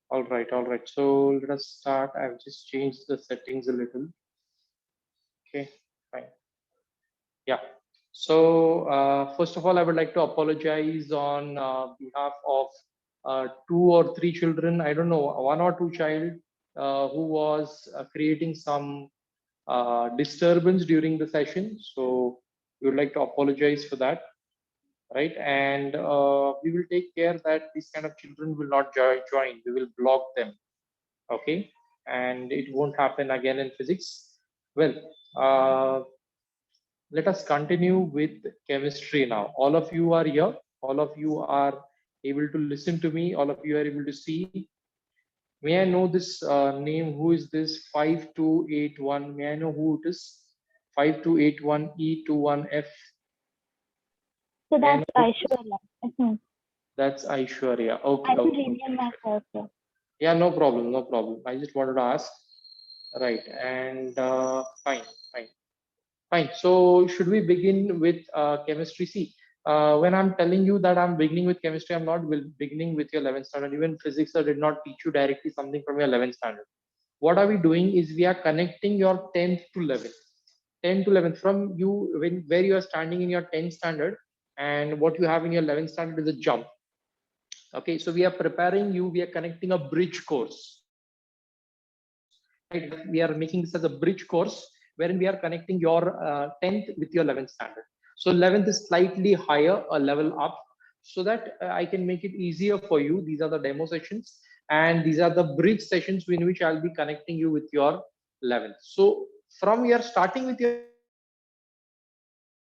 All right, all right. So let us start. I've just changed the settings a little. Okay, fine. Yeah. So first of all, I would like to apologize on behalf of two or three children. I don't know, one or two child who was creating some disturbance during the session. So we would like to apologize for that, right? And we will take care that these kind of children will not join. We will block them, okay? And it won't happen again in physics. Well, uh, let us continue with chemistry now. All of you are here. All of you are able to listen to me. All of you are able to see. May I know this name? Who is this 5281? May I know who it is? 5281E21F. So May I that's know who it is? Aishwarya. Mhm. That's Aishwarya. Okay, I will okay, rename okay. myself. Sir. Yeah, no problem, no problem. I just wanted to ask. Right, and fine, fine. Fine. So should we begin with chemistry? See, when I'm telling you that I'm beginning with chemistry, I'm not beginning with your 11th standard. Even physics, I did not teach you directly something from your 11th standard. What are we doing is we are connecting your 10th to 11th. 10 to 11th from you when where you are standing in your 10th standard and what you have in your 11th standard is a jump. Okay, so we are preparing you, we are connecting a bridge course, right? We are making this as a bridge course wherein we are connecting your 10th with your 11th standard. So 11th is slightly higher, a level up, so that I can make it easier for you. These are the demo sessions and these are the bridge sessions in which I'll be connecting you with your 11th. So from your starting with your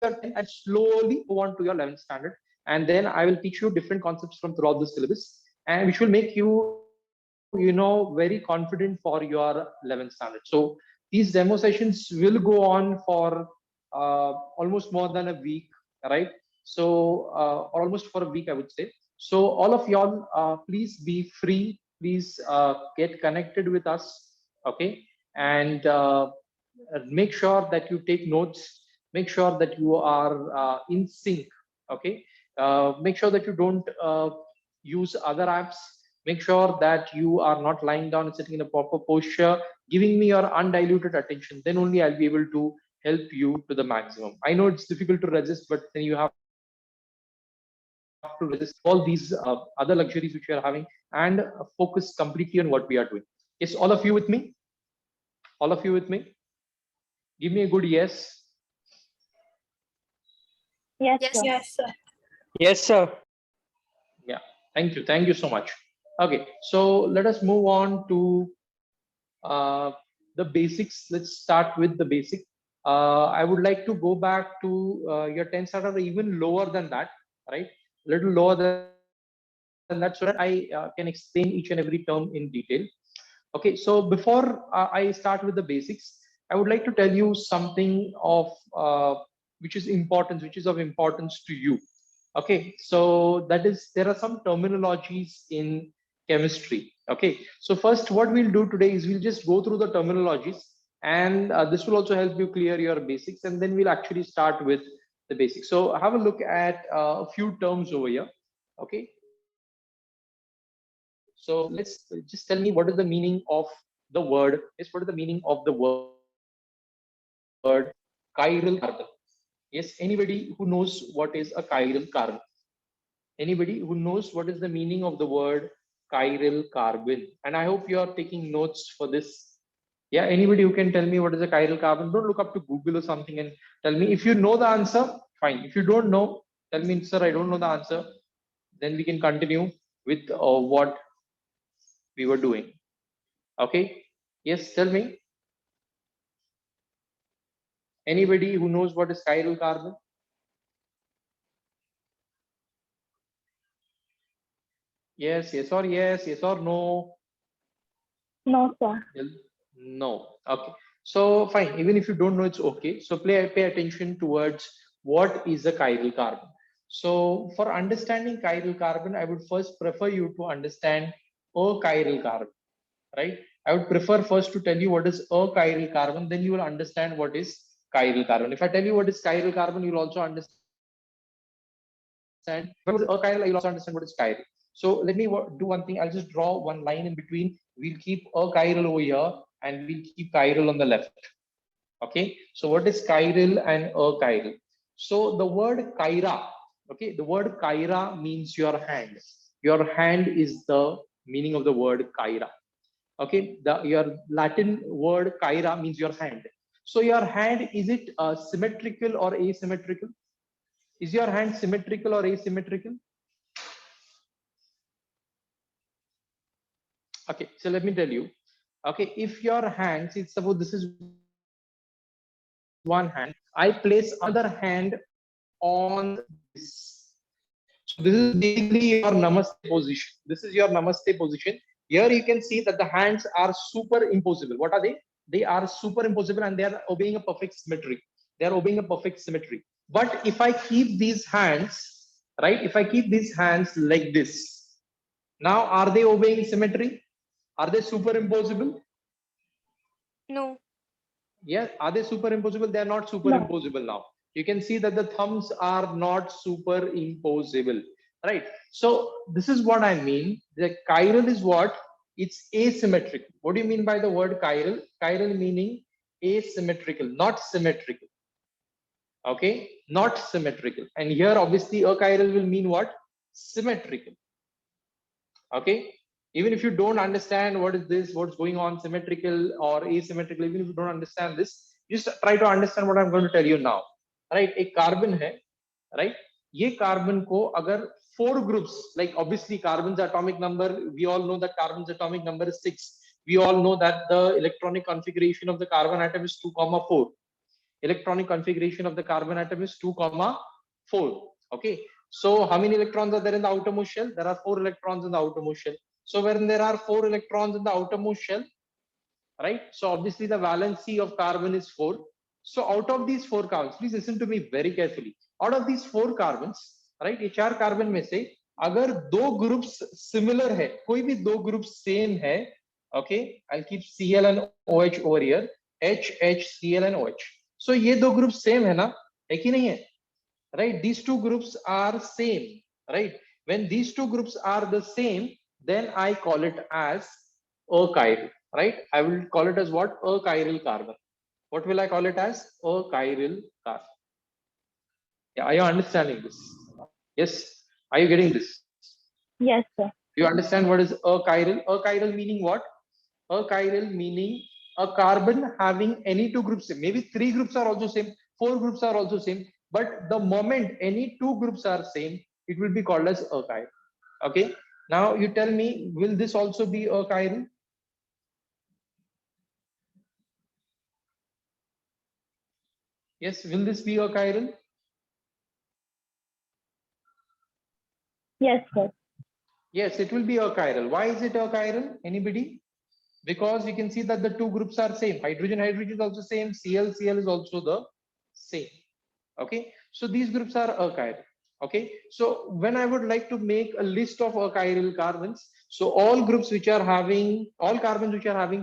10th and slowly move on to your 11th standard, and then I will teach you different concepts from throughout the syllabus, and which will make you know very confident for your 11th standard. So these demo sessions will go on for almost more than a week, right? So or almost for a week, I would say. So all of y'all, please be free, please get connected with us, okay? And make sure that you take notes, make sure that you are in sync, okay? Make sure that you don't use other apps. Make sure that you are not lying down and sitting in a proper posture, giving me your undiluted attention. Then only I'll be able to help you to the maximum. I know it's difficult to resist, but then you have to resist all these other luxuries which you are having and focus completely on what we are doing. Yes, all of you with me? All of you with me? Give me a good yes. Yes, Yes, sir. yes, sir. Yes, sir. Yeah, thank you. Thank you so much. Okay, so let us move on to uh, the basics. Let's start with the basic. I would like to go back to your 10th standard or even lower than that, right? A little lower than that, so that I can explain each and every term in detail. Okay, so before I start with the basics, I would like to tell you something of which is important, which is of importance to you. Okay, so that is there are some terminologies in chemistry. Okay, so first what we'll do today is we'll just go through the terminologies, and this will also help you clear your basics, and then we'll actually start with the basics. So have a look at a few terms over here. Okay, so let's just tell me what is the meaning of the word. Yes, what is the meaning of the word chiral carbon? Yes, anybody who knows what is a chiral carbon? Anybody who knows what is the meaning of the word chiral carbon? And I hope you are taking notes for this. Yeah, anybody who can tell me what is a chiral carbon? Don't look up to Google or something and tell me. If you know the answer, fine. If you don't know, tell me, sir, I don't know the answer. Then we can continue with what we were doing. Okay? Yes, tell me. Anybody who knows what is chiral carbon? Yes, yes, or yes, yes, or no. No, sir. No. Okay. So fine. Even if you don't know, it's okay. So pay attention towards what is a chiral carbon. So for understanding chiral carbon, I would first prefer you to understand a chiral carbon, right? I would prefer first to tell you what is a chiral carbon, then you will understand what is chiral carbon. If I tell you what is chiral carbon, you'll also understand. If I tell you what is a chiral, you'll also understand what is chiral. So let me do one thing. I'll just draw one line in between. We'll keep achiral over here and we'll keep chiral on the left. Okay. So what is chiral and achiral? So the word chira, okay, the word chira means your hand. Your hand is the meaning of the word chira. Okay, your Latin word chira means your hand. So your hand, is it symmetrical or asymmetrical? Is your hand symmetrical or asymmetrical? Okay, so let me tell you. Okay, if your hand, see, suppose this is one hand, I place other hand on this. So this is basically your namaste position. This is your namaste position. Here you can see that the hands are superimposable. What are they? They are superimposable and they are obeying a perfect symmetry. They are obeying a perfect symmetry. But if I keep these hands, right? If I keep these hands like this, now are they obeying symmetry? Are they superimposable? No. Yeah, are they superimposable? They are not superimposable now. You can see that the thumbs are not superimposable, right? So this is what I mean. The chiral is what? It's asymmetrical. What do you mean by the word chiral? Chiral meaning asymmetrical, not symmetrical. Okay, not symmetrical. And here obviously achiral will mean what? Symmetrical. Okay, even if you don't understand what is this, what's going on, symmetrical or asymmetrical, even if you don't understand this, just try to understand what I'm going to tell you now. Right, a carbon hai, right? Ye carbon ko agar 4 groups, like obviously carbon's atomic number, we all know that carbon's atomic number is 6. We all know that the electronic configuration of the carbon atom is 2, 4. Electronic configuration of the carbon atom is 2, 4. Okay, so how many electrons are there in the outermost shell? There are 4 electrons in the outermost shell. So when there are 4 electrons in the outermost shell, right? So obviously the valency of carbon is 4. So out of these 4 carbons, please listen to me very carefully. Out of these 4 carbons, right? ये 4 carbon में से अगर 2 groups similar है, कोई भी 2 groups same है, okay? I'll keep Cl and OH over here. H, Cl and OH. So ये 2 groups same है ना? है कि नहीं है? Right? These 2 groups are same, right? When these 2 groups are the same, then I call it as achiral, right? I will call it as what? Achiral carbon. What will I call it as? Achiral carbon. Yeah, are you understanding this? Yes. Are you getting this? Yes, sir. You understand what is achiral? Achiral meaning what? Achiral meaning a carbon having any 2 groups same. Maybe 3 groups are also same, 4 groups are also same. But the moment any 2 groups are same, it will be called as achiral. Okay. Now you tell me, will this also be achiral? Yes. Will this be achiral? Yes, sir. Yes, it will be achiral. Why is it achiral? Anybody? Because you can see that the 2 groups are same. Hydrogen is also same. Cl is also the same. Okay. So these groups are achiral. Okay. So when I would like to make a list of achiral carbons, so all carbons which are having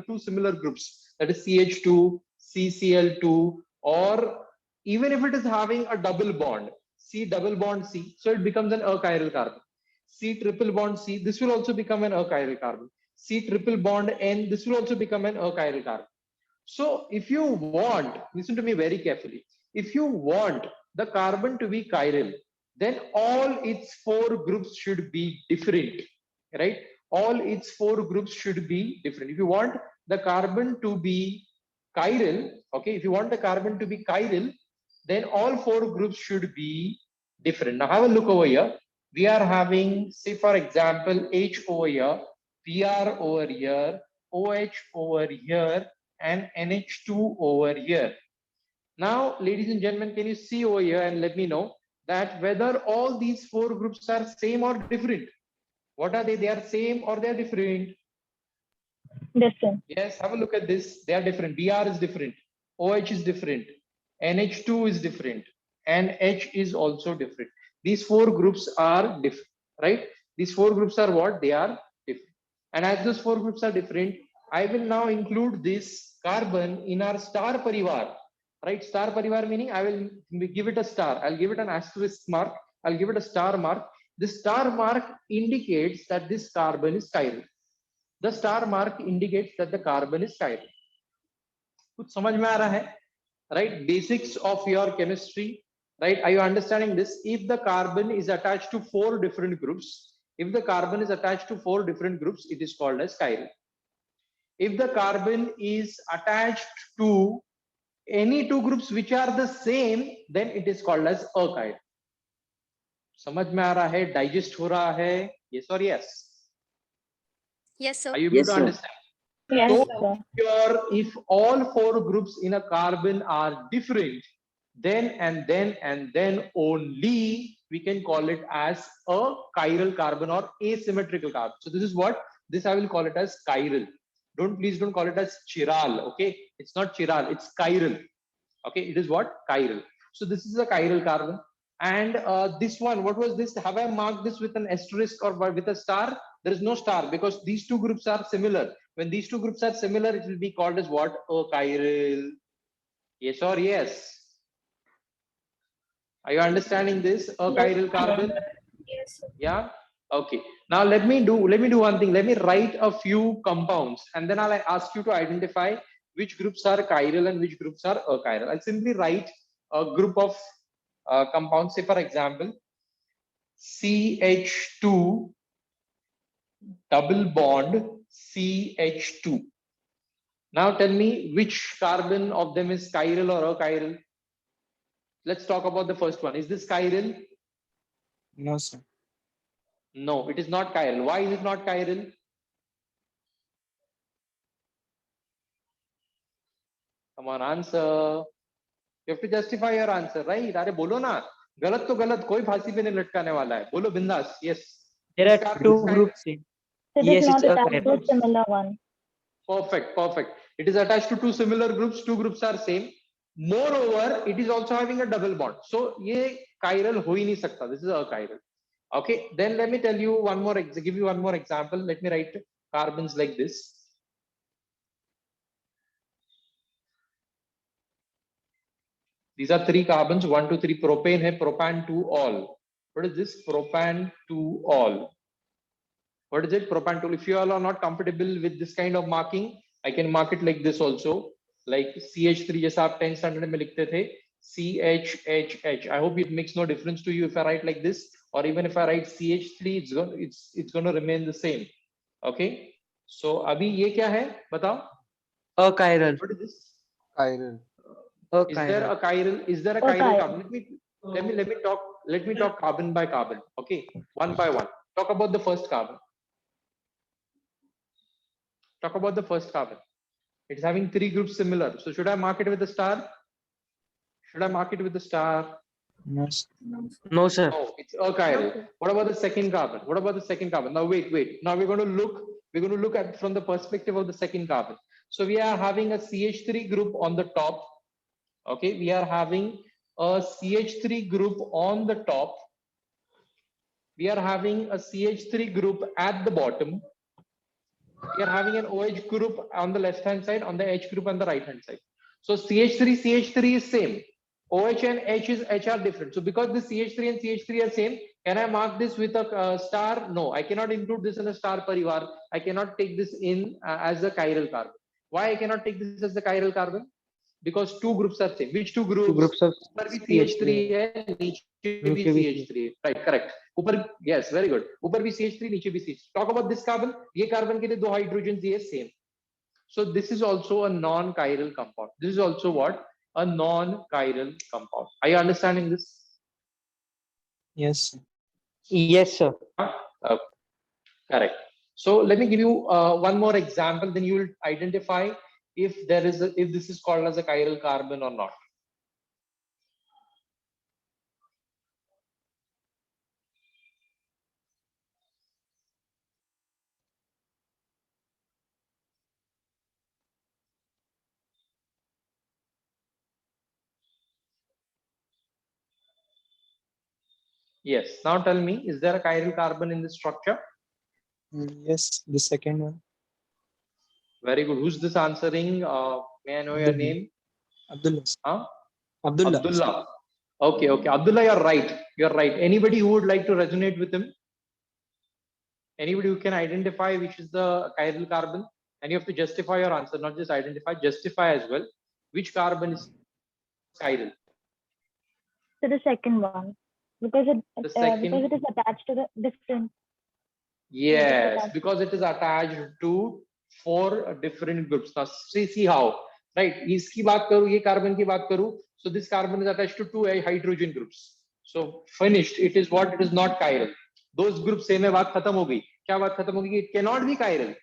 2 similar groups, that is CH2, CCl2, or even if it is having a double bond, C double bond C, so it becomes an achiral carbon. C triple bond C, this will also become an achiral carbon. C triple bond N, this will also become an achiral carbon. So if you want, listen to me very carefully. If you want the carbon to be chiral, then all its 4 groups should be different, right? All its 4 groups should be different. If you want the carbon to be chiral, okay, if you want the carbon to be chiral, then all 4 groups should be different. Now have a look over here. We are having, say for example, H over here, Pr over here, OH over here, and NH2 over here. Now, ladies and gentlemen, can you see over here and let me know that whether all these 4 groups are same or different? What are they? They are same or they are different? Different. Yes, have a look at this. They are different. Br is different. OH is different. NH2 is different. And H is also different. These 4 groups are different, right? These 4 groups are what? They are different. And as those 4 groups are different, I will now include this carbon in our star parivar, right? Star parivar meaning I will give it a star. I'll give it an asterisk mark. I'll give it a star mark. The star mark indicates that this carbon is chiral. The star mark indicates that the carbon is chiral. कुछ समझ में आ रहा है? Right? Basics of your chemistry. Right? Are you understanding this? If the carbon is attached to 4 different groups, if the carbon is attached to 4 different groups, it is called as chiral. If the carbon is attached to any 2 groups which are the same, then it is called as achiral. समझ में आ रहा है? Digest हो रहा है? Yes or yes? Yes, sir. Are you able Yes, to sir. understand? Yes, So, sir. if all 4 groups in a carbon are different, then only we can call it as a chiral carbon or asymmetrical carbon. So this is what this I will call it as chiral. Please don't call it as chiral. Okay, it's not chiral, it's chiral. Okay, it is what? Chiral. So this is a chiral carbon. And this one, what was this? Have I marked this with an asterisk or with a star? There is no star because these 2 groups are similar. When these 2 groups are similar, it will be called as what? Achiral. Yes or yes? Are you understanding this? Achiral carbon? Yes, sir. Yeah. Okay. Now let me do one thing. Let me write a few compounds, and then I'll ask you to identify which groups are chiral and which groups are achiral. I'll simply write a group of compounds. Say for example, CH2 double bond CH2. Now tell me which carbon of them is chiral or achiral. Let's talk about the first one. Is this chiral? No, sir. No, it is not chiral. Why is it not chiral? Come on, answer. You have to justify your answer, right? अरे बोलो ना, गलत तो गलत, कोई फांसी पे नहीं लटकाने वाला है. बोलो बिंदास. Yes. There This are carbon 2 is chiral. groups. It Yes, is it's not a attached to a similar one. Perfect, perfect. It is attached to 2 similar groups. 2 groups are same. Moreover, it is also having a double bond. So ये chiral हो ही नहीं सकता. This is achiral. Okay. Then let me tell you one more. Give you one more example. Let me write carbons like this. These are 3 carbons. 1, 2, 3. Propane है. Propan 2 all. What is this? Propan 2 all. What is it? Propan 2. If you all are not comfortable with this kind of marking, I can mark it like this also. Like CH3 जैसा आप 10th standard में लिखते थे. CHHH. I hope it makes no difference to you if I write like this, or even if I write CH3, it's going to remain the same. Okay. So अभी ये क्या है? बताओ. achiral. What is this? Chiral. Is there a chiral? Is there a chiral Achiral. carbon? Let me talk carbon by carbon. Okay, one by one. Talk about the first carbon. Talk about the first carbon. It's having 3 groups similar. So should I mark it with a star? Should I mark it with a star? No, sir. No, sir. No, it's achiral. What about the second carbon? What about the second carbon? Now wait. Now we're going to look at from the perspective of the second carbon. So we are having a CH3 group on the top. Okay, we are having a CH3 group on the top. We are having a CH3 group at the bottom. We are having an OH group on the left hand side, on the H group on the right hand side. So CH3 is same. OH and H are different. So because the CH3 and CH3 are same, can I mark this with a star? No, I cannot include this in a star parivar. I cannot take this in as a chiral carbon. Why I cannot take this as the chiral carbon? Because 2 groups are same. Which 2 groups? 2 groups of ऊपर भी CH3 है, नीचे भी CH3 है. Right, correct. ऊपर, yes, very good. ऊपर भी CH3, नीचे भी CH3. Talk about this carbon. ये carbon के लिए 2 hydrogens ये same. So this is also a non-chiral compound. This is also what? A non-chiral compound. Are you understanding this? Yes, sir. Yes, sir. Correct. So let me give you one more example. Then you will identify if this is called as a chiral carbon or not. Yes. Now tell me, is there a chiral carbon in this structure? Yes, the second one. Very good. Who's this answering? May I know your Abdullah. name? Abdullah. Huh? Abdullah. Abdullah. Okay, okay. Abdullah, you're right. You're right. Anybody who would like to resonate with him? Anybody who can identify which is the chiral carbon? And you have to justify your answer, not just identify, justify as well. Which carbon is chiral? So the second one, because it The because second, it is attached to the different. yes, attached. because it is attached to 4 different groups. Now, see how, right? इसकी बात करूँ, ये carbon की बात करूँ, so this carbon is attached to 2 hydrogen groups. So finished. It is what? It is not chiral. Those groups same है, बात खत्म हो गई. क्या बात खत्म हो गई? It cannot be chiral.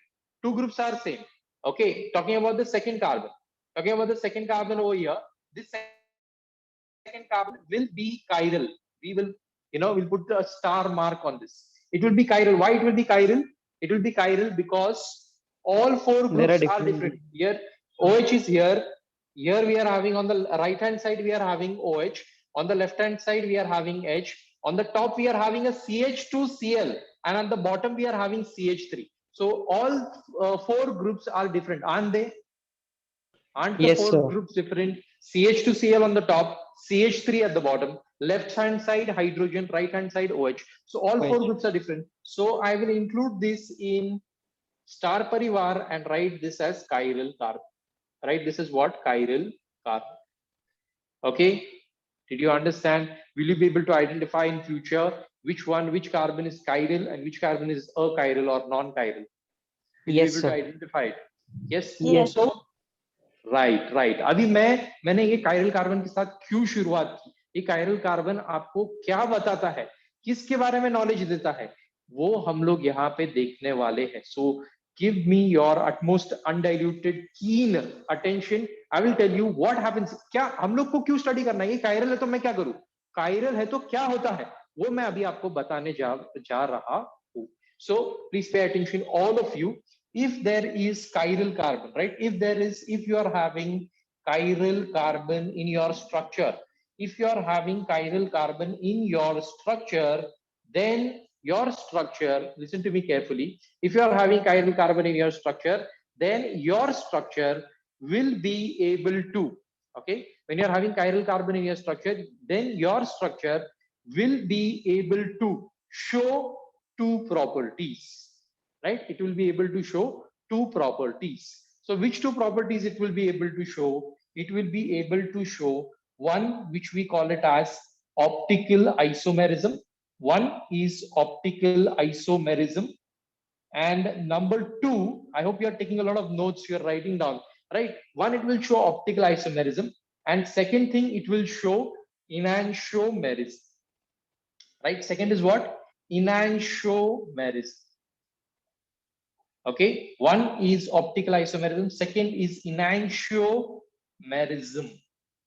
2 groups are same. Okay. Talking about the second carbon. Talking about the second carbon over here. This second carbon will be chiral. We will, we'll put a star mark on this. It will be chiral. Why it will be chiral? It will be chiral because all 4 groups are different. Here, OH is here. Here we are having on the right hand side, we are having OH. On the left hand side, we are having H. On the top, we are having a CH2Cl. And on the bottom, we are having CH3. So all 4 groups are different, aren't they? Aren't the Yes, 4 sir. groups different? CH2Cl on the top, CH3 at the bottom, left hand side hydrogen, right hand side OH. So all 4 OH. groups are different. So I will include this in star parivar and write this as chiral carbon. Right? This is what? Chiral carbon. Okay. Did you understand? Will you be able to identify in future which carbon is chiral and which carbon is achiral or non-chiral? Will you Yes, be able sir. to identify it? Yes. Yes. So right अभी मैंने ये chiral carbon के साथ क्यों शुरुआत की? ये chiral carbon आपको क्या बताता है, किसके बारे में नॉलेज देता है, वो हम लोग यहाँ पे देखने वाले हैं. So give me your utmost undiluted keen attention. I will tell you what happens. क्या हम लोग को क्यों स्टडी करना है? ये कायरल है तो मैं क्या करूं? कायरल है तो क्या होता है वो मैं अभी आपको बताने जा रहा हूं. So please pay attention all of you. If there is chiral carbon, right? If you are having chiral carbon in your structure, then your structure, listen to me carefully. If you are having chiral carbon in your structure, then your structure will be able to, okay? When you are having chiral carbon in your structure, then your structure will be able to show 2 properties. Right? It will be able to show 2 properties. So which 2 properties it will be able to show? It will be able to show one which we call it as optical isomerism. One is optical isomerism. And number 2, I hope you are taking a lot of notes, you are writing down, right? One, it will show optical isomerism. And second thing, it will show enantiomerism. Right? Second is what? Enantiomerism. Okay, one is optical isomerism, second is enantiomerism.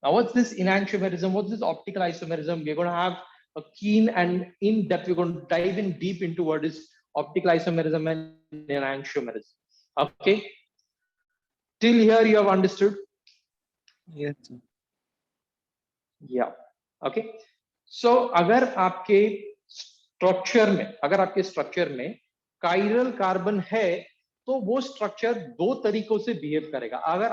Now, what's this enantiomerism? What's this optical isomerism? We're going to have a keen and in-depth, we're going to dive in deep into what is optical isomerism and enantiomerism. Okay, till here you have understood? Yes, sir. Yeah. Okay. So, अगर आपके structure में chiral carbon है तो वो structure 2 तरीकों से behave करेगा. अगर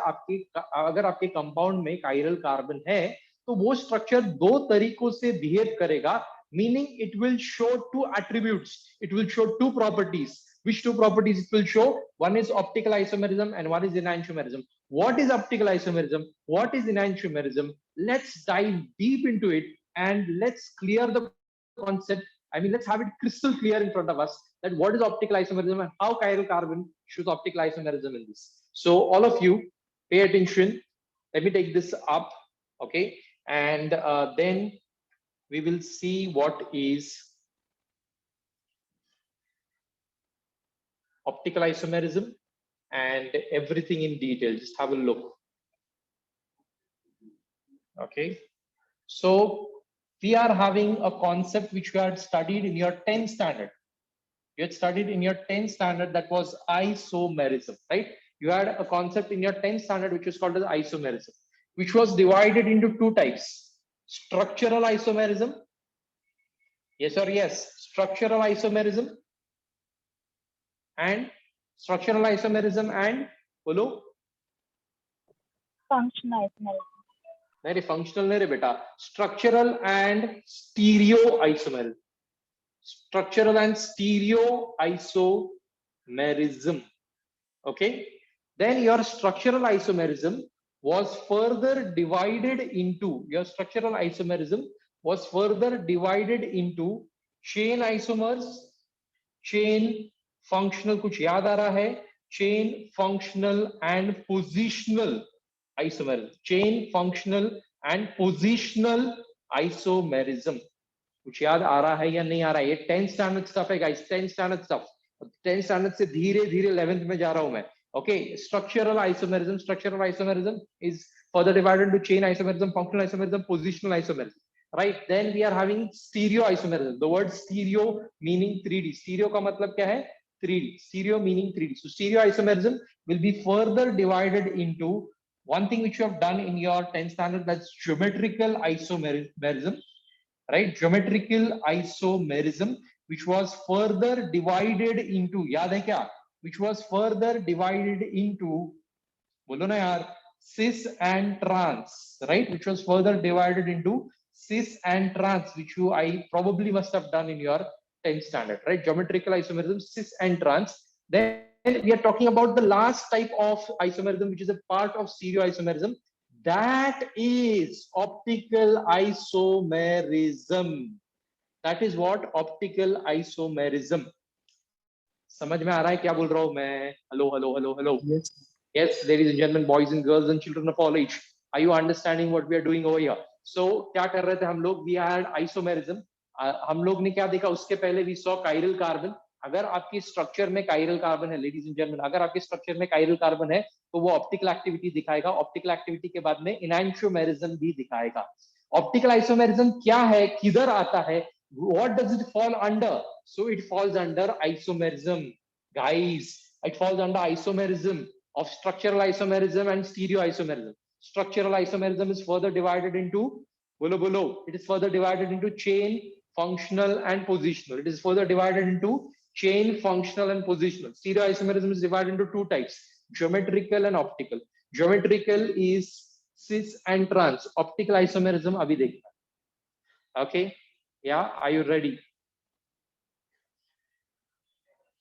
आपके कंपाउंड में कायरल कार्बन है तो वो स्ट्रक्चर 2 तरीकों से बिहेव करेगा, meaning it will show 2 attributes, it will show 2 properties. Which 2 properties it will show? One is optical isomerism and one is enantiomerism. What is optical isomerism? What is enantiomerism? Let's dive deep into it and let's clear the concept. I mean, let's have it crystal clear in front of us that what is optical isomerism and how chiral carbon shows optical isomerism in this. So all of you pay attention. Let me take this up, okay? And then we will see what is optical isomerism and everything in detail. Just have a look. Okay. So we are having a concept which you had studied in your 10th standard. You had studied in your 10th standard, that was isomerism, right? You had a concept in your 10th standard which was called as isomerism, which was divided into 2 types. Structural isomerism. Yes or yes? Structural isomerism and functional isomerism. Functional isomerism. नहीं रे, functional नहीं रे बेटा, structural and stereoisomerism. Structural and stereoisomerism. Okay, then your structural isomerism was further divided into chain isomers, chain functional, कुछ याद आ रहा है, chain functional and positional isomerism, chain functional and positional isomerism. कुछ याद आ रहा है या नहीं आ रहा है? ये 10th स्टैंडर्ड स्टफ है guys, 10th standard stuff. 10th standard से धीरे धीरे 11th में जा रहा हूं मैं. Okay, structural isomerism is further divided into chain isomerism, functional isomerism, positional isomerism. Right, then we are having stereo isomerism. The word stereo meaning 3D. Stereo का मतलब क्या है? 3D. Stereo meaning 3D. So stereo isomerism will be further divided into one thing which you have done in your 10th standard, that's geometrical isomerism. Right, geometrical isomerism, which was further divided into, याद है क्या? Which was further divided into, बोलो ना यार, cis and trans, right? Which was further divided into cis and trans, which I probably must have done in your 10th standard, right? Geometrical isomerism, cis and trans. Then we are talking about the last type of isomerism, which is a part of stereoisomerism. That is optical isomerism. That is what? Optical isomerism. समझ में आ रहा है क्या बोल रहा हूं मैं? Hello. Yes. Yes, ladies and gentlemen, boys and girls and children of all age, are you understanding what we are doing over here? So क्या कर रहे थे हम लोग? We had isomerism. हम लोग ने क्या देखा? उसके पहले we saw chiral carbon. अगर आपकी स्ट्रक्चर में कायरल कार्बन है, लेडीज एंड जेंटलमैन, अगर आपके स्ट्रक्चर में कायरल कार्बन है तो वो ऑप्टिकल एक्टिविटी दिखाएगा. ऑप्टिकल एक्टिविटी के बाद में इनैंशियोमेरिज्म भी दिखाएगा. ऑप्टिकल आइसोमेरिज्म क्या है, किधर आता है, what does it fall under? So it falls under isomerism, guys. It falls under isomerism of structural isomerism and stereoisomerism. Structural isomerism is further divided into, bolo, it is further divided into chain, functional and positional. It is further divided into chain, functional and positional. Stereoisomerism is divided into two types, geometrical and optical. Geometrical is cis and trans. Optical isomerism abhi dekhna. Okay, yeah, are you ready?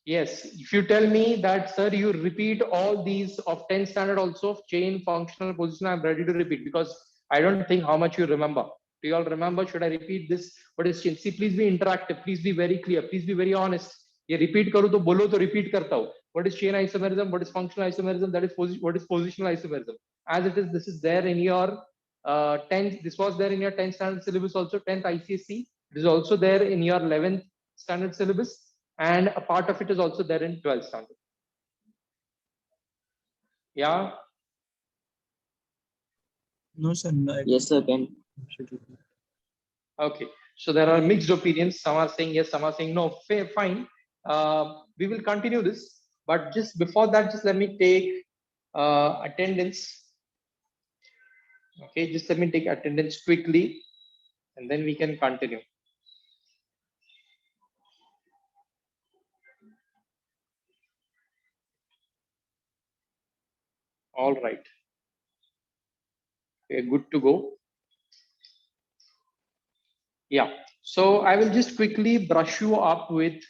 Yes, if you tell me that, sir, you repeat all these of 10th standard also, chain, functional, positional, I'm ready to repeat, because I don't think how much you remember. Do you all remember? Should I repeat this? What is chain? See, please be interactive. Please be very clear. Please be very honest. ये repeat करूँ तो बोलो तो repeat करता हूँ. What is chain isomerism? What is functional isomerism? That is what is positional isomerism? As it is, this is there in your 10th. This was there in your 10th standard syllabus also. 10th ICSE. It is also there in your 11th standard syllabus. And a part of it is also there in 12th standard. Yeah. No, sir. No, Yes, sir, can. Okay. So there are mixed opinions. Some are saying yes, some are saying no. Fine. We will continue this. But just before that, just let me take attendance. Okay, just let me take attendance quickly, and then we can continue. All right. Okay, good to go. Yeah. So I will just quickly brush you up with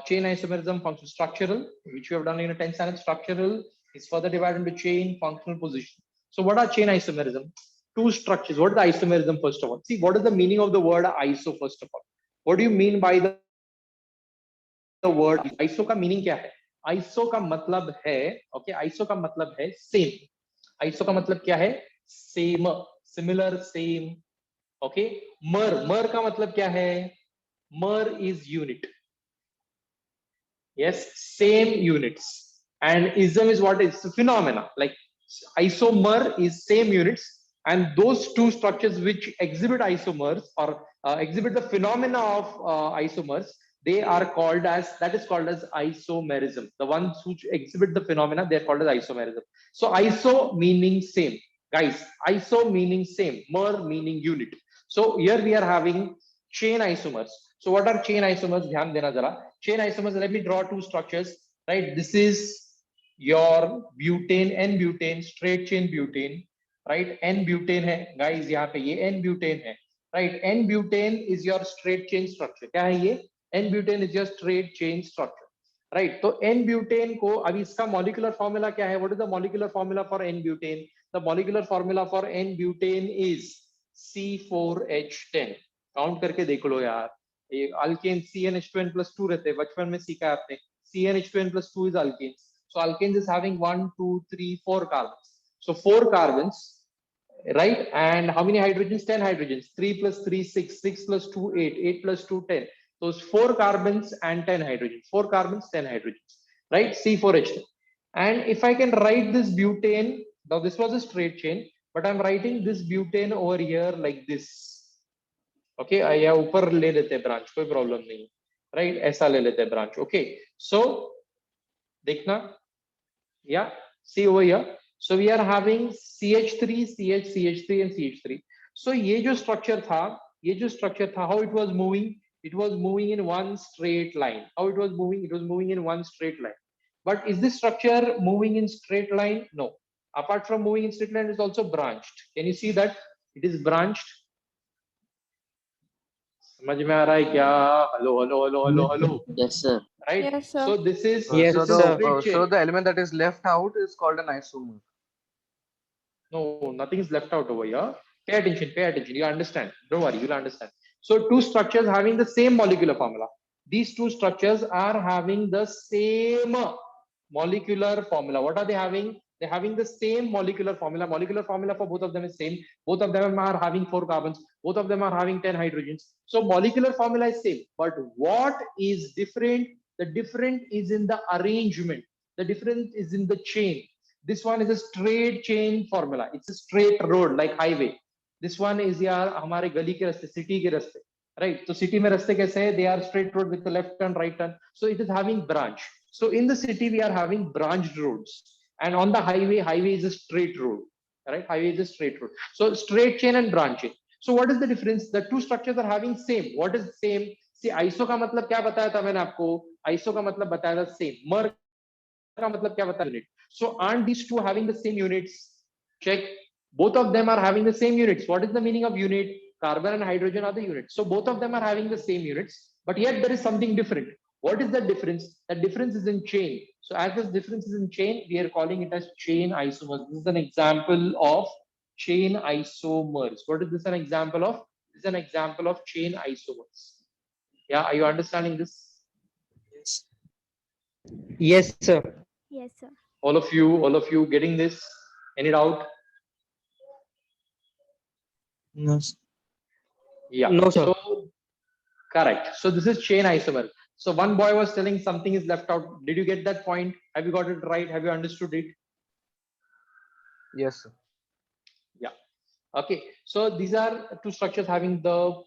chain isomerism, functional, structural, which you have done in a 10th standard. Structural is further divided into chain, functional, position. So what are chain isomerism? Two structures. What is the isomerism first of all? See, what is the meaning of the word iso first of all? What do you mean by the word iso? का meaning क्या है? Iso का मतलब है, okay, iso का मतलब है same. Iso का मतलब क्या है? Same, similar, same. ओके. मर का मतलब क्या है? मर is unit. Yes, same units. And ism is what is phenomena. Like isomer is same units, and those two structures which exhibit isomers or exhibit the phenomena of isomers, they are called as, that is called as isomerism. The ones which exhibit the phenomena, they are called as isomerism. So iso meaning same, guys. Iso meaning same, mer meaning unit. So here we are having chain isomers. So what are chain isomers? Dhyan dena jara. Chain isomers, let me draw two structures, right? This is your butane, N-butane, straight chain butane. right? N-butane है guys, यहाँ पे ये N-butane है, right? N-butane is your straight chain structure. क्या है ये? N-butane is your straight chain structure, right? तो N-butane को अभी इसका molecular formula क्या है? What is the molecular formula for N-butane? The molecular formula for N-butane is C4H10. Count करके देख लो यार, ये अल्केन CnH2n+2 रहते हैं, बचपन में सीखा है आपने. CnH2n+2 is alkenes. So alkenes is having 1, 2, 3, 4 carbons. So 4 carbons, right? And how many hydrogens? 10 hydrogens. 3 plus 3, 6. 6 plus 2, 8. 8 plus 2, 10. Those 4 carbons and 10 hydrogens. 4 carbons, 10 hydrogens, right? C4H10. And if I can write this butane, now this was a straight chain, but I'm writing this butane over here like this. Okay, या ऊपर ले लेते हैं branch, कोई problem नहीं, right? ऐसा ले लेते हैं ब्रांच. ओके, सो देखना, या see over here. So we are having CH3, CH, CH3 and CH3. So ये जो structure था, how it was moving? It was moving in one straight line. How it was moving? It was moving in one straight line. But is this structure moving in straight line? No. Apart from moving in straight line, it's also branched. Can you see that? It is branched. समझ में आ रहा है क्या? Hello. Yes, sir. Right? Yes, sir. So this is Yes, this is sir. straight chain. So the element that is left out is called an isomer. No, nothing is left out over here. Pay attention, pay attention. You understand. Don't worry, you'll understand. So two structures having the same molecular formula. These two structures are having the same molecular formula. What are they having? They're having the same molecular formula. Molecular formula for both of them is same. Both of them are having 4 carbons. Both of them are having 10 hydrogens. So molecular formula is same. But what is different? The difference is in the arrangement. The difference is in the chain. This one is a straight chain formula. It's a straight road like highway. This one is यार हमारे गली के रास्ते, city के रास्ते, right? तो city में रास्ते कैसे हैं? They are straight road with the left turn, right turn. So it is having branch. So in the city we are having branched roads, and on the highway is a straight road, right? Highway is a straight road. So straight chain and branch chain. So what is the difference? The two structures are having same. What is same? See, iso का मतलब क्या बताया था मैंने आपको? Iso का मतलब बताया था same. Mer का मतलब क्या बताया? Unit. So aren't these two having the same units? Check. Both of them are having the same units. What is the meaning of unit? Carbon and hydrogen are the units. So both of them are having the same units, but yet there is something different. What is the difference? The difference is in chain. So as this difference is in chain, we are calling it as chain isomers. This is an example of chain isomers. What is this an example of? This is an example of chain isomers. Yeah, are you understanding this? Yes, sir. Yes, sir. All of you getting this? Any doubt? No, sir. Yeah. No, sir. So correct. So this is chain isomer. So one boy was telling something is left out. Did you get that point? Have you got it right? Have you understood it? Yes, sir. Okay. So these are two structures having the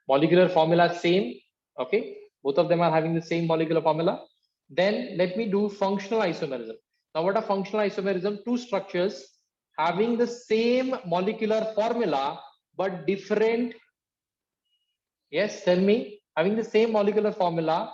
molecular formula same. Okay. Both of them are having the same molecular formula. Then let me do functional isomerism. Now what are functional isomerism? Two structures having the same molecular formula but different. Yes, tell me. Having the same molecular formula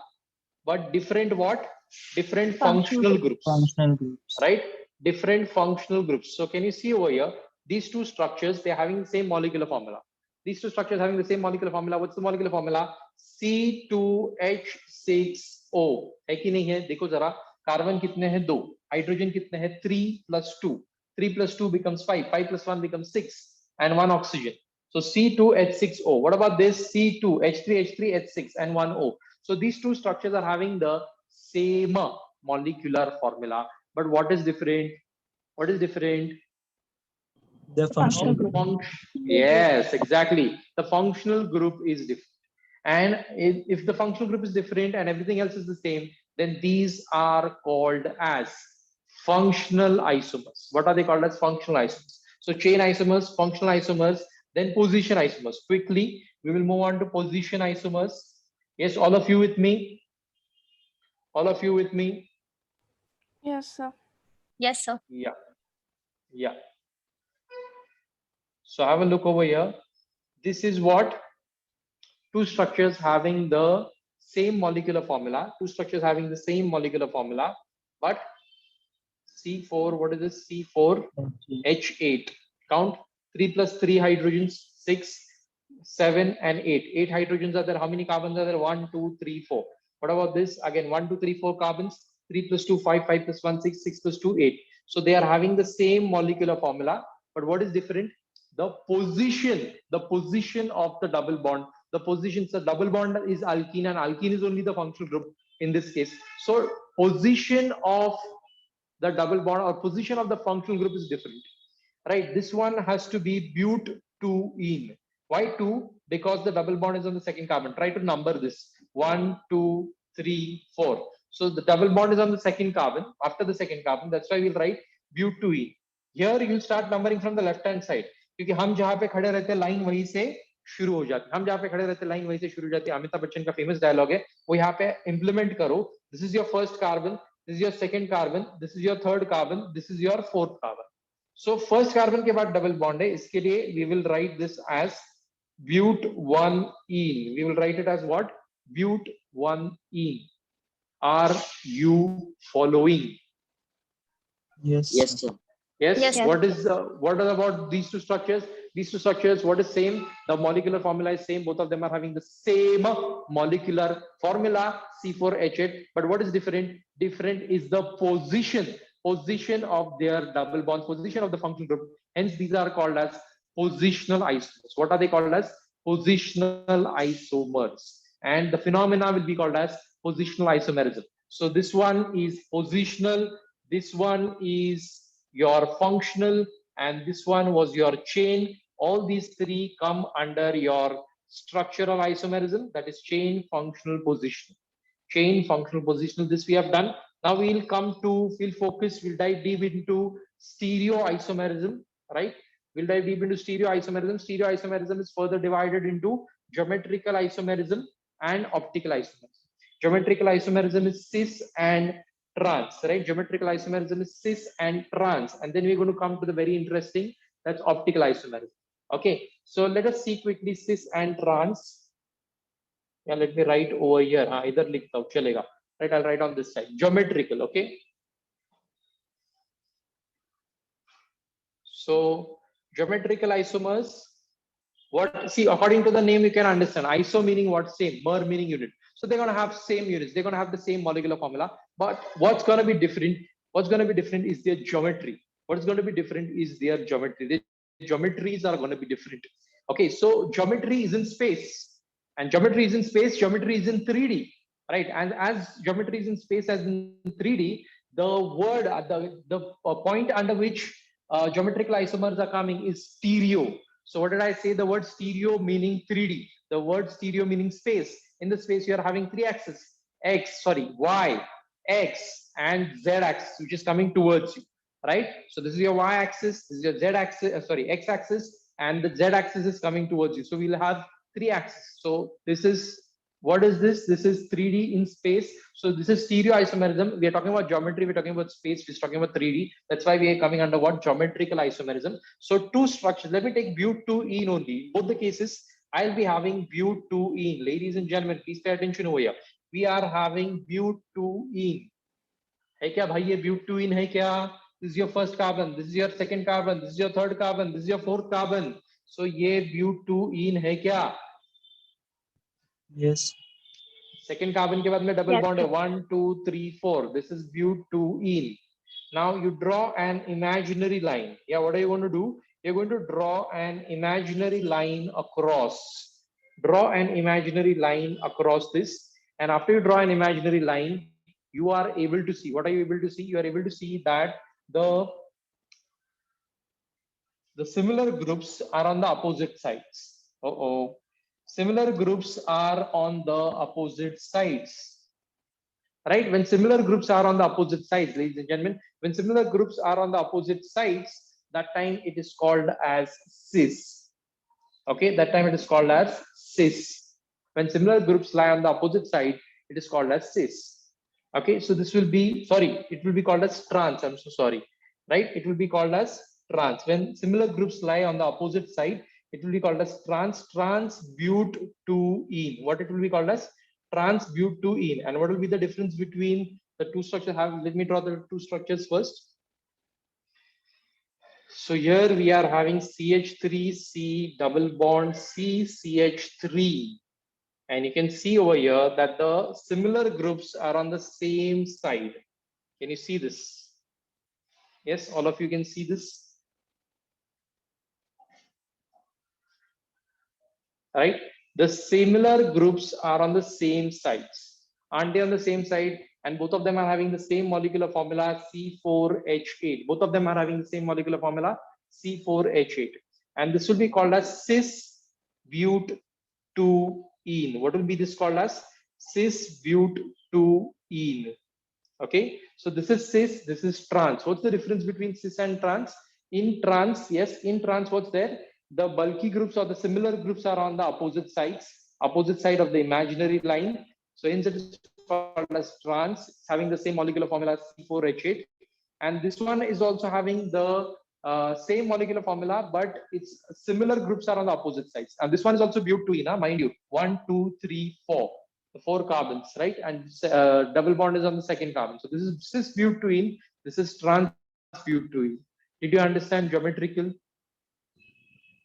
but different what? Different functional groups. Functional groups. Right? Different functional groups. So can you see over here? These two structures, they're having the same molecular formula. These two structures having the same molecular formula. What's the molecular formula? C2H6O. है कि नहीं है? देखो जरा, carbon कितने हैं? 2. Hydrogen कितने हैं? 3 plus 2. 3 plus 2 becomes 5. 5 plus 1 becomes 6. And 1 oxygen. So C2H6O. What about this? C2H3H3H6 and 1 O. So these two structures are having the same molecular formula. But what is different? What is different? The functional group. Yes, exactly. The functional group is different. And if the functional group is different and everything else is the same, then these are called as functional isomers. What are they called as? Functional isomers. So chain isomers, functional isomers, then position isomers. Quickly, we will move on to position isomers. Yes, all of you with me? All of you with me? Yes, sir. Yes, sir. Yeah. Yeah. So have a look over here. This is what? Two structures having the same molecular formula. Two structures having the same molecular formula, but C4, what is this? C4H8. Count 3 plus 3 hydrogens, 6, 7, and 8. 8 hydrogens are there. How many carbons are there? 1, 2, 3, 4. What about this? Again, 1, 2, 3, 4 carbons. 3 plus 2, 5, 5 plus 1, 6, 6 plus 2, 8. So they are having the same molecular formula, but what is different? The position of the double bond. The position, so double bond is alkene, and alkene is only the functional group in this case. So position of the double bond or position of the functional group is different, right? This one has to be but2ene. Why 2? Because the double bond is on the second carbon. Try to number this. 1, 2, 3, 4. So the double bond is on the second carbon, after the second carbon. That's why we'll write but2ene. Here you start numbering from the left hand side. क्योंकि हम जहां पे खड़े रहते हैं line वहीं से शुरू हो जाती है. हम जहां पे खड़े रहते हैं लाइन वहीं से शुरू हो जाती है. अमिताभ बच्चन का फेमस डायलॉग है, वो यहाँ पे इंप्लीमेंट करो. This is your first carbon, this is your second carbon, this is your third carbon, this is your fourth carbon. So first carbon के बाद double bond है, इसके लिए we will write this as but1ene. We will write it as what? but1ene. Are you following? Yes. Yes, sir. Yes. Yes. What are about these two structures? These two structures, what is same? The molecular formula is same. Both of them are having the same molecular formula, C4H8. But what is different? Different is the position of their double bonds, position of the functional group. Hence, these are called as positional isomers. What are they called as? Positional isomers. And the phenomena will be called as positional isomerism. So this one is positional, this one is your functional, and this one was your chain. All these three come under your structural isomerism, that is chain functional positional. Chain functional positional, this we have done. Now we'll dive deep into stereoisomerism, right? We'll dive deep into stereoisomerism. Stereoisomerism is further divided into geometrical isomerism and optical isomerism. Geometrical isomerism is cis and trans, right? Geometrical isomerism is cis and trans. And then we're going to come to the very interesting, that's optical isomerism. Okay, so let us see quickly cis and trans. Yeah, let me write over here. Either likhta hu, chalega. Right, I'll write on this side. Geometrical, okay? So geometrical isomers, what, see, according to the name, you can understand. Iso meaning what? Same. Mer meaning unit. So they're going to have same units. They're going to have the same molecular formula. But what's going to be different? What's going to be different is their geometry. What's going to be different is their geometry. The geometries are going to be different. Okay, so geometry is in space. And geometry is in space, geometry is in 3D. Right? And as geometry is in space as in 3D, the word, the point under which geometrical isomers are coming is stereo. So what did I say? The word stereo meaning 3D. The word stereo meaning space. In the space, you are having three axes: Y, X, and Z axis, which is coming towards you, right? So this is your Y axis, this is your Z axis, X axis, and the Z axis is coming towards you. So we'll have three axes. So this is, what is this? This is 3D in space. So this is stereoisomerism. We are talking about geometry, we're talking about space, we're talking about 3D. That's why we are coming under what? Geometrical isomerism. So two structures. Let me take but2ene only. Both the cases, I'll be having but2ene. Ladies and gentlemen, please pay attention over here. We are having but2ene. Hey kya bhai, ye but2ene hai kya? This is your first carbon, this is your second carbon, this is your third carbon, this is your fourth carbon. So ye but2ene hai kya? Yes. Second carbon के बाद में double Yes, bond है sir. 1, 2, 3, 4. This is but2ene. Now you draw an imaginary line. Yeah, what are you going to do? You're going to draw an imaginary line across. Draw an imaginary line across this. And after you draw an imaginary line, you are able to see. What are you able to see? You are able to see that the similar groups are on the opposite sides. Similar groups are on the opposite sides. Right? When similar groups are on the opposite sides, ladies and gentlemen, when similar groups are on the opposite sides, that time it is called as cis. Okay, that time it is called as cis. When similar groups lie on the opposite side, it is called as cis. Okay, so this will be, sorry, it will be called as trans. I'm so sorry. Right? It will be called as trans. When similar groups lie on the opposite side, it will be called as trans but2ene. What it will be called as? Trans but2ene. And what will be the difference between the two structures? Let me draw the two structures first. So here we are having CH3C double bond CCH3. And you can see over here that the similar groups are on the same side. Can you see this? Yes, all of you can see this, right? The similar groups are on the same sides. Aren't they on the same side? And both of them are having the same molecular formula C4H8. Both of them are having the same molecular formula C4H8. And this will be called as cis-but-2-ene. What will be this called as? Cis-but-2-ene. Okay, so this is cis, this is trans. What's the difference between cis and trans? In trans, yes, in trans, what's there? The bulky groups or the similar groups are on the opposite sides, opposite side of the imaginary line. So hence it is called as trans, having the same molecular formula C4H8. And this one is also having the same molecular formula, but its similar groups are on the opposite sides. And this one is also but-2-ene, mind you, 1, 2, 3, 4. The 4 carbons, right? And double bond is on the second carbon. So this is cis-but-2-ene, this is trans-but-2-ene. Did you understand geometrical?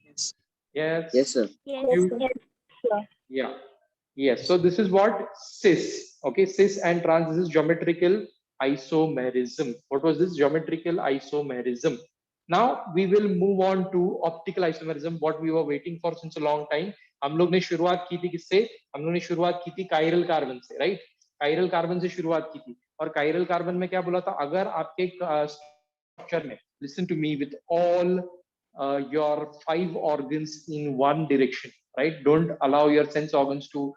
Yes. Yes. Yes, sir. Yes, You- yes, sure. Yeah. Yes. So this is what cis. Okay, cis and trans. This is geometrical isomerism. What was this? Geometrical isomerism. Now we will move on to optical isomerism. What we were waiting for since a long time. हम लोग ने शुरुआत की थी किससे? हम लोग ने शुरुआत की थी कायरल कार्बन से, राइट? कायरल कार्बन से शुरुआत की थी और कायरल कार्बन में क्या बोला था? अगर आपके स्ट्रक्चर में, listen to me with all your 5 organs in one direction, right? Don't allow your sense organs to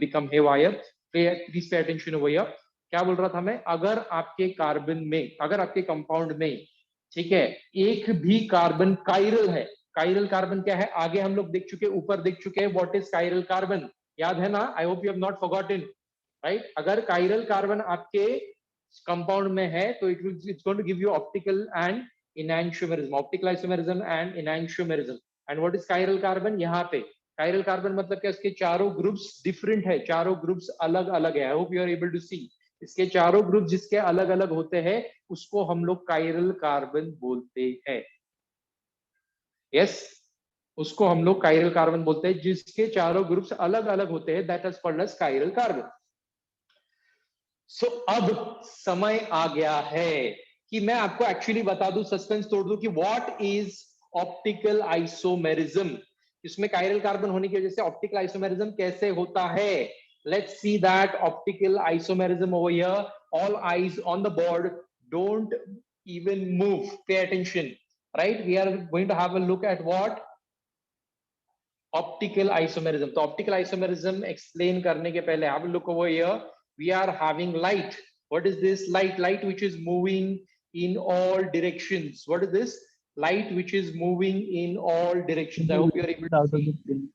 become haywire. Please pay attention over here. क्या बोल रहा था मैं? अगर आपके कार्बन में, अगर आपके कंपाउंड में, ठीक है, एक भी कार्बन कायरल है, कायरल कार्बन क्या है? आगे हम लोग देख चुके, ऊपर देख चुके हैं व्हाट इज कायरल कार्बन, याद है ना? I hope you have not forgotten, right? अगर कायरल कार्बन आपके कंपाउंड में है तो it's going to give you optical and enantiomerism, optical isomerism and enantiomerism. And what is chiral carbon? यहाँ पे chiral carbon मतलब क्या? इसके चारों ग्रुप्स डिफरेंट है, चारों ग्रुप्स अलग अलग है. I hope you are able to see. इसके चारों ग्रुप जिसके अलग अलग होते हैं उसको हम लोग chiral carbon बोलते हैं. यस, उसको हम लोग chiral carbon बोलते हैं जिसके चारों ग्रुप्स अलग अलग होते हैं. That is called as chiral carbon. So अब समय आ गया है कि मैं आपको एक्चुअली बता दूं, सस्पेंस तोड़ दूं कि व्हाट इज ऑप्टिकल आइसोमेरिज्म. इसमें कायरल कार्बन होने की वजह से ऑप्टिकल आइसोमेरिज्म कैसे होता है. Let's see that optical isomerism over here. All eyes on the board, don't even move, pay attention, right? We are going to have a look at what optical isomerism. तो optical isomerism explain करने के पहले have a look over here. We are having light. What is this? Light which is moving in all directions. What is this? Light which is moving in all directions. I hope you are able to Out of see. the plane.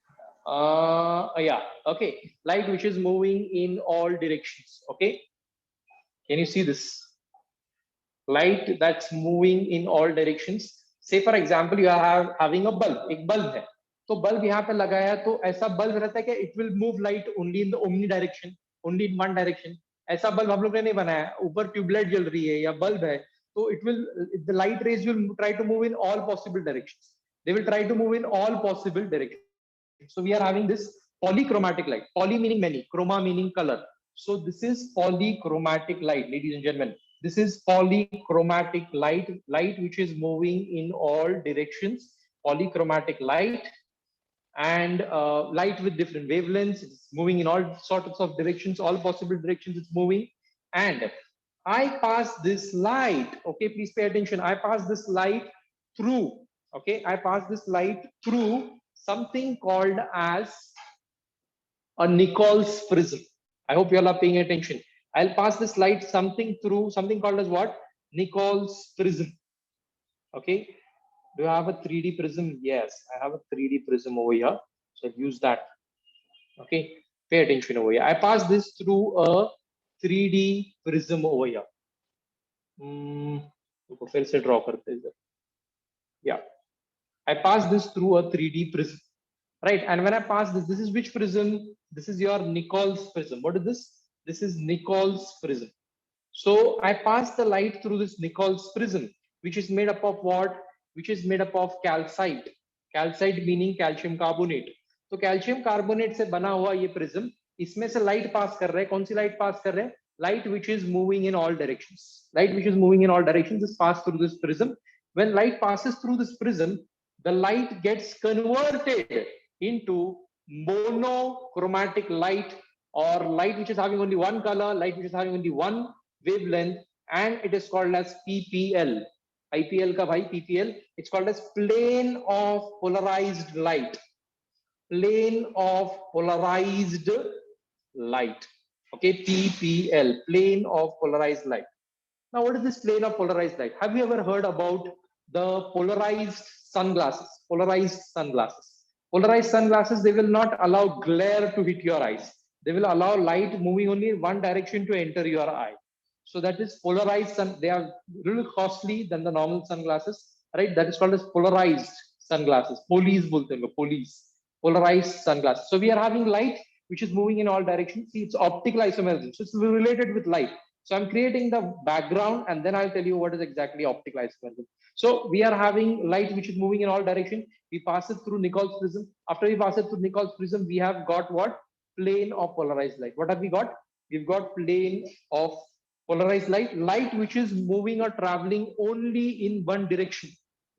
Yeah, okay. Light which is moving in all directions. Okay, can you see this? Light that's moving in all directions. Say for example you are having a bulb. एक bulb है, तो bulb यहाँ पे लगाया तो ऐसा bulb रहता है कि it will move light only in the omnidirection, only in one direction. ऐसा बल्ब हम लोग ने नहीं बनाया. ऊपर ट्यूबलाइट जल रही है या बल्ब है तो it will, the light rays will try to move in all possible directions. They will try to move in all possible directions. So we are having this polychromatic light. Poly meaning many, chroma meaning color. So this is polychromatic light, ladies and gentlemen. This is polychromatic light, light which is moving in all directions. Polychromatic light. And light with different wavelengths, it's moving in all sorts of directions, all possible directions it's moving. And I pass this light, okay, please pay attention, I pass this light through, okay, I pass this light through something called as a Nichols prism. I hope you all are paying attention. I'll pass this light something through something called as what? Nichols prism. Okay, do you have a 3D prism? Yes, I have a 3D prism over here. So I'll use that. Okay, pay attention over here. I pass this through a 3D prism over here. फिर से draw करते हैं. Yeah, I pass this through a 3D prism. Right, and when I pass this, this is which prism? This is your Nichols prism. What is this? This is Nichols prism. So I pass the light through this Nichols prism, which is made up of what? which is made up of calcite. Calcite meaning calcium carbonate. तो calcium carbonate से बना हुआ ये prism, इसमें से light pass कर रहा है. कौन सी लाइट पास कर रहे हैं? Light which is moving in all directions. Light which is moving in all directions is passed through this prism. When light passes through this prism, the light gets converted into monochromatic light, or light which is having only one color, light which is having only one wavelength, and it is called as PPL. IPL ka bhai, PPL. It's called as plane of polarized light. Plane of polarized light. Okay, PPL, plane of polarized light. Now, what is this plane of polarized light? Have you ever heard about the polarized sunglasses? Polarized sunglasses. Polarized sunglasses, they will not allow glare to hit your eyes. They will allow light moving only in one direction to enter your eye. So that is polarized sun. They are a little costly than the normal sunglasses, right? That is called as polarized sunglasses. Police bolte hain, police. Polarized sunglasses. So we are having light which is moving in all directions. See, it's optical isomerism. So it's related with light. So I'm creating the background and then I'll tell you what is exactly optical isomerism. So we are having light which is moving in all directions. We pass it through Nichols prism. After we pass it through Nichols prism, we have got what? Plane of polarized light. What have we got? We've got plane of polarized light. Light which is moving or traveling only in one direction.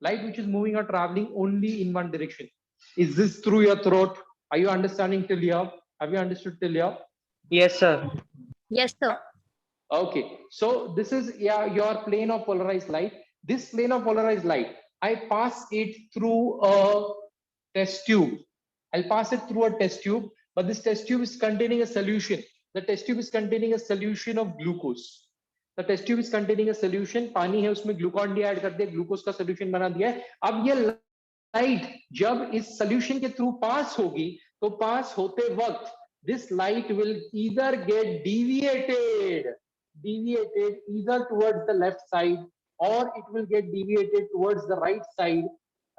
Light which is moving or traveling only in one direction. Is this through your throat? Are you understanding till here? Have you understood till here? Yes, sir. Yes, sir. Okay, so this is your plane of polarized light. This plane of polarized light, I pass it through a test tube. I'll pass it through a test tube, but this test tube is containing a solution. The test tube is containing a solution of glucose. The test tube is containing a solution. पानी है उसमें Glucon D add कर दिया, glucose का solution बना दिया है. अब ये लाइट जब इस सोल्यूशन के थ्रू पास होगी, तो पास होते वक्त this light will either get deviated either towards the left side or it will get deviated towards the right side,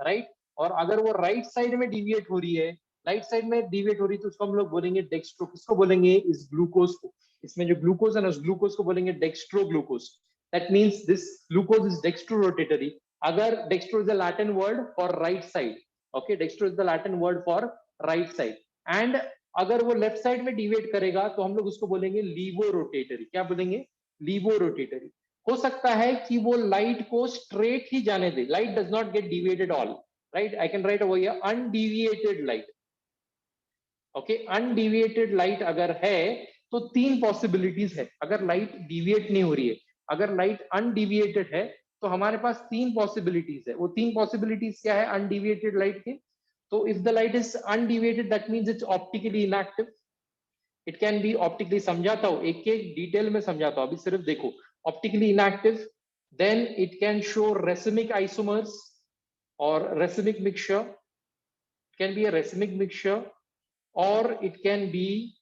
right? और अगर वो right side में deviate हो रही है, right side में deviate हो रही है, तो उसको हम लोग बोलेंगे डेक्स्ट्रो. किसको बोलेंगे? इस ग्लूकोज को. इसमें जो ग्लूकोज है ना, उस ग्लूकोज को बोलेंगे dextro glucose. That means this glucose is dextro rotatory. अगर dextro is the Latin word for right side. Okay, dextro is the Latin word for right side. And अगर वो लेफ्ट साइड में deviate करेगा तो हम लोग उसको बोलेंगे लीवो रोटेटरी. क्या बोलेंगे? Levorotatory. हो सकता है कि वो लाइट को स्ट्रेट ही जाने दे. Light does not get deviated all, right? I can write over here undeviated light. Okay, undeviated light अगर है तो तीन पॉसिबिलिटीज है. अगर लाइट डिविएट नहीं हो रही है, अगर लाइट अनडिविएटेड है, तो हमारे पास तीन पॉसिबिलिटीज है. वो तीन पॉसिबिलिटीज क्या है अनडिविएटेड लाइट के? So if the light is undeviated, that means it's optically inactive. It can be optically, समझाता हूँ, एक एक डिटेल में समझाता हूँ, अभी सिर्फ देखो. Optically inactive, then it can show racemic isomers or racemic mixture. It can be a racemic mixture, or it can be,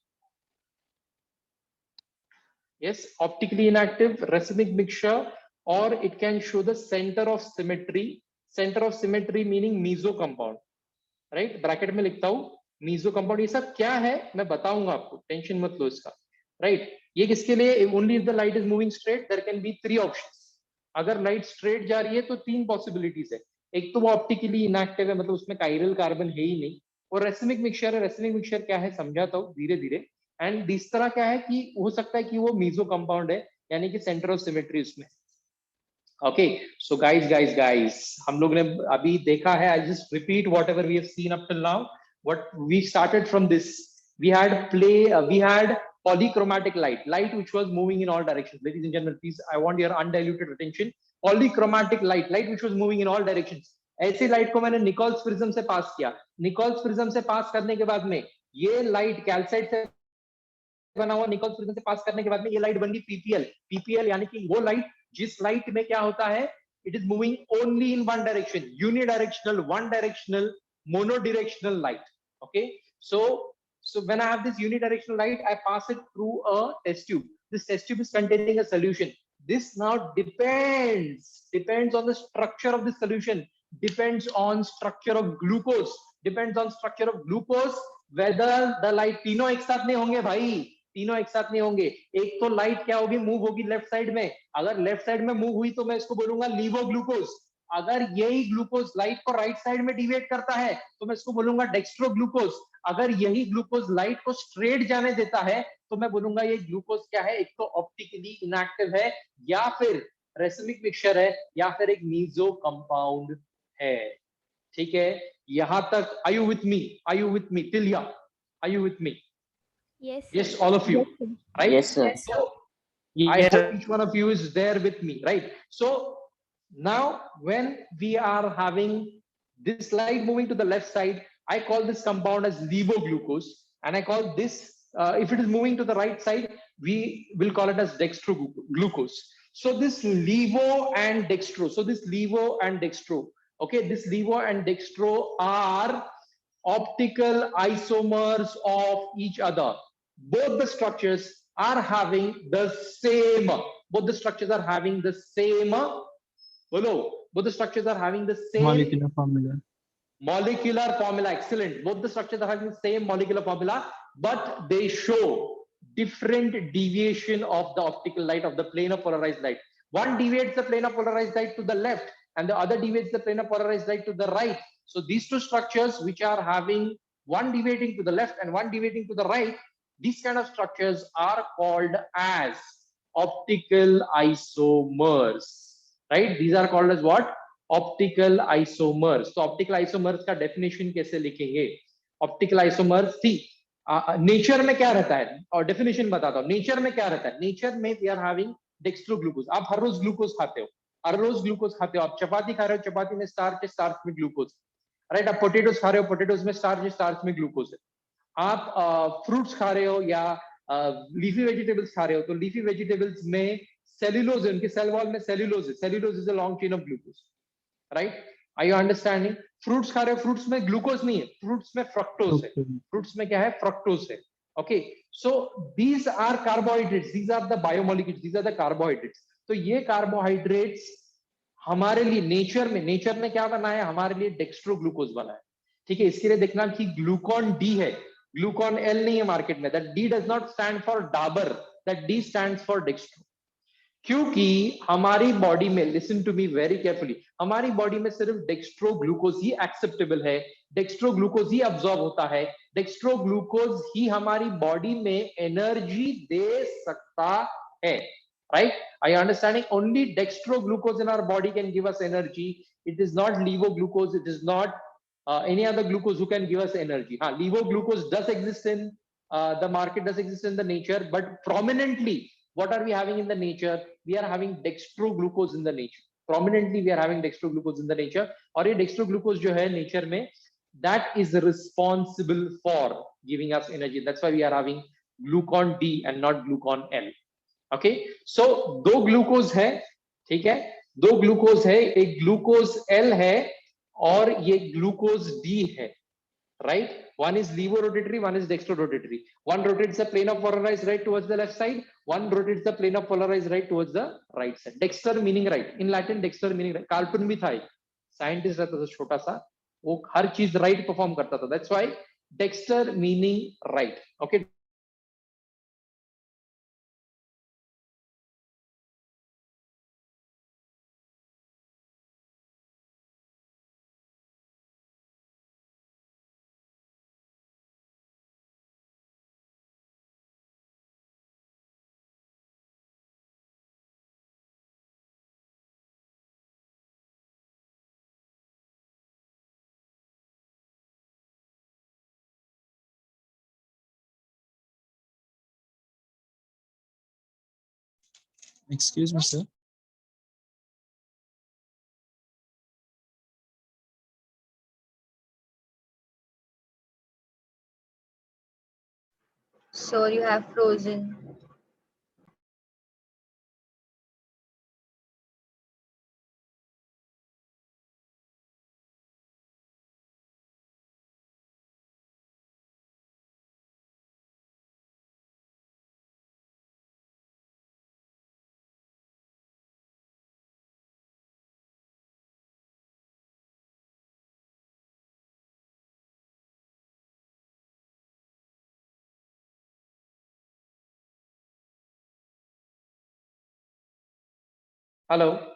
yes, optically inactive, racemic mixture, or it can show the center of symmetry. Center of symmetry meaning meso compound. Right, bracket में लिखता हूं meso compound. ये सब क्या है मैं बताऊंगा आपको, टेंशन मत लो इसका. राइट, ये किसके लिए? Only if the light is moving straight there can be three options. अगर लाइट स्ट्रेट जा रही है तो तीन पॉसिबिलिटीज है. एक तो वो ऑप्टिकली इनएक्टिव है, मतलब उसमें कायरल कार्बन है ही नहीं. और रेसिमिक मिक्सचर है. रेसिमिक मिक्सचर क्या है समझाता हूँ धीरे धीरे. एंड तीसरा क्या है कि हो सकता है कि वो मीजो कंपाउंड है, यानी कि सेंटर ऑफ सिमेट्री उसमें. Okay, so guys, हम लोग ने अभी देखा है. I just repeat whatever we have seen up till now. What we started from this, we had polychromatic light which was moving in all directions. Ladies and gentlemen, please, I want your undiluted attention. Polychromatic light which was moving in all directions. ऐसी light को मैंने Nichols prism से पास किया. Nichols prism से पास करने के बाद में ये लाइट कैल्साइट से बना हुआ निकोल्स प्रिज्म से पास करने के बाद में ये लाइट बन गई PPL, यानी कि वो लाइट जिस लाइट में क्या होता है, it is moving only in one direction, unidirectional, one directional, monodirectional light. Okay, so when I have this unidirectional light, I pass it through a test tube. This test tube is containing a solution. This now depends on the structure of the solution, depends on structure of glucose, whether the light, तीनों एक साथ नहीं होंगे भाई, तीनों एक साथ नहीं होंगे. एक तो लाइट क्या होगी, मूव होगी लेफ्ट साइड में. अगर लेफ्ट साइड में मूव हुई तो मैं इसको बोलूंगा लीवो ग्लूकोज. अगर यही ग्लूकोज लाइट को राइट साइड में डिवाइड करता है तो मैं इसको बोलूंगा डेक्स्ट्रो ग्लूकोज। अगर यही ग्लूकोज लाइट को स्ट्रेट जाने देता है तो मैं बोलूंगा ये ग्लूकोज क्या है, एक तो ऑप्टिकली इनएक्टिव है, या फिर रेसिमिक मिक्सचर है, या फिर एक मीजो कंपाउंड है। ठीक है, यहां तक are you with me, are you with me till या, are you with me? Yes, sir. Yes, all of you, Yes, sir. right? Yes, sir. So I Yes, hope sir. each one of you is there with me, right? So now when we are having this light moving to the left side, I call this compound as levoglucose, and I call this, if it is moving to the right side, we will call it as dextroglucose. So this levo and dextro, so this levo and dextro, okay, this levo and dextro are optical isomers of each other. Both the structures are having the same, both the structures are having the same, both the structures are having the same Molecular formula. molecular formula. Excellent. Both the structures are having the same molecular formula, but they show different deviation of the optical light, of the plane of polarized light. One deviates the plane of polarized light to the left, and the other deviates the plane of polarized light to the right. So these two structures, which are having one deviating to the left and one deviating to the right, these kind of structures are called as optical isomers, right? These are called as what? Optical isomers. तो optical isomers का definition कैसे लिखेंगे? Optical isomers थी nature में क्या रहता है, और डेफिनेशन बताता हूं। नेचर में क्या रहता है? नेचर में we are having dextro glucose. आप हर रोज ग्लूकोज खाते हो, हर रोज ग्लूकोज खाते हो। आप चपाती खा रहे हो, चपाती में स्टार्च है, स्टार्च में ग्लूकोज, राइट? आप पोटेटोज खा रहे हो, पोटेटोज में स्टार्च है, स्टार्च में ग्लूकोज है। आप फ्रूट्स खा रहे हो या लीफी वेजिटेबल्स खा रहे हो, तो लीफी वेजिटेबल्स में सेल्यूलोज है, उनके सेल वॉल में सेल्यूलोज है। Cellulose is a long chain of glucose, right? Are you understanding? Fruits खा रहे हो, फ्रूट्स में ग्लूकोज नहीं है, फ्रूट्स में फ्रक्टोज है। फ्रूट्स में क्या है? फ्रक्टोज है। Okay, so these are carbohydrates, these are the biomolecules, these are the carbohydrates. तो ये कार्बोहाइड्रेट्स हमारे लिए नेचर में क्या बना है? हमारे लिए डेक्स्ट्रो ग्लूकोज बना है। ठीक है, इसके लिए देखना कि ग्लूकॉन डी है, ग्लूकॉन एल नहीं है मार्केट में। That D does not stand for Dabur, that D stands for dextro. क्योंकि हमारी बॉडी में, listen to me very carefully, हमारी बॉडी में सिर्फ डेक्स्ट्रो ग्लूकोज ही एक्सेप्टेबल है, डेक्स्ट्रो ग्लूकोज ही अब्सॉर्ब होता है, डेक्स्ट्रो ग्लूकोज ही हमारी बॉडी में एनर्जी दे सकता है, right? Are you understanding? Only dextro glucose in our body can give us energy. It is not levo glucose, it is not any other glucose who can give us energy. Levo glucose does exist in the market, does exist in the nature, but prominently what are we having in the nature? We are having dextro glucose in the nature. Prominently we are having dextro glucose in the nature. और ये dextro glucose जो है nature में, that is responsible for giving us energy. That's why we are having glucon D and not glucon L. Okay, so दो glucose है, ठीक है, दो ग्लूकोज है, एक ग्लूकोज एल है और ये ग्लूकोज डी है, right? One is levorotatory, one is dextrorotatory. One rotates the plane of polarized right towards the left side, one rotates the plane of polarized right towards the right side. Dexter meaning right, in Latin dexter meaning right. Cartoon भी था, scientist रहता था छोटा सा, वो हर चीज right perform करता था, that's why dexter meaning right. Okay, Excuse me, sir. Sir, you have frozen. hello,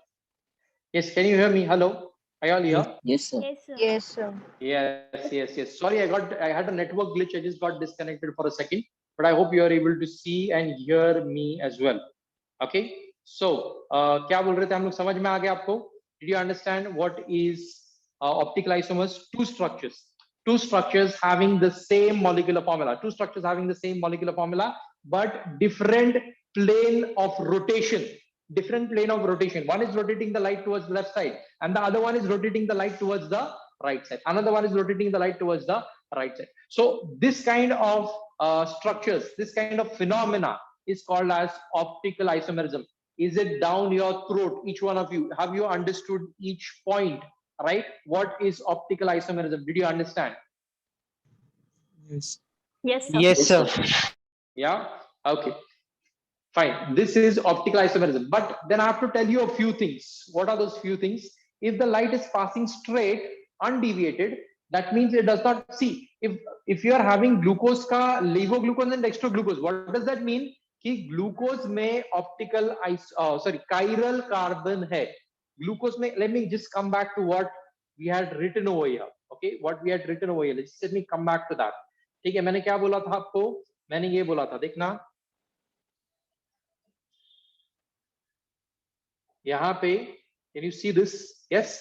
yes, can you hear me? Hello, Are you all here? Yes, sir. Yes, sir. Yes, sir. Yes. Sorry, I had a network glitch. I just got disconnected for a second, but I hope you are able to see and hear me as well. Okay. So, क्या बोल रहे थे हम लोग? समझ में आ गया आपको? Did you understand what is optical isomers? Two structures having the same molecular formula. Two structures having the same molecular formula, but different plane of rotation. Different plane of rotation. One is rotating the light towards the left side, and the other one is rotating the light towards the right side. Another one is rotating the light towards the right side. So this kind of structures, this kind of phenomena is called as optical isomerism. Is it down your throat? Each one of you, have you understood each point, right? What is optical isomerism? Did you understand? Yes. Yes, sir. Yes, sir. Yeah. Okay. Fine. This is optical isomerism. But then I have to tell you a few things. What are those few things? If the light is passing straight, undeviated, that means it does not see. If you are having glucose ka levoglucose and dextroglucose, what does that mean? कि glucose में optical chiral carbon है. Glucose में, let me just come back to what we had written over here. Okay, what we had written over here. Let me come back to that. ठीक है, मैंने क्या बोला था आपको? मैंने ये बोला था, देखना यहाँ पे, can you see this? Yes.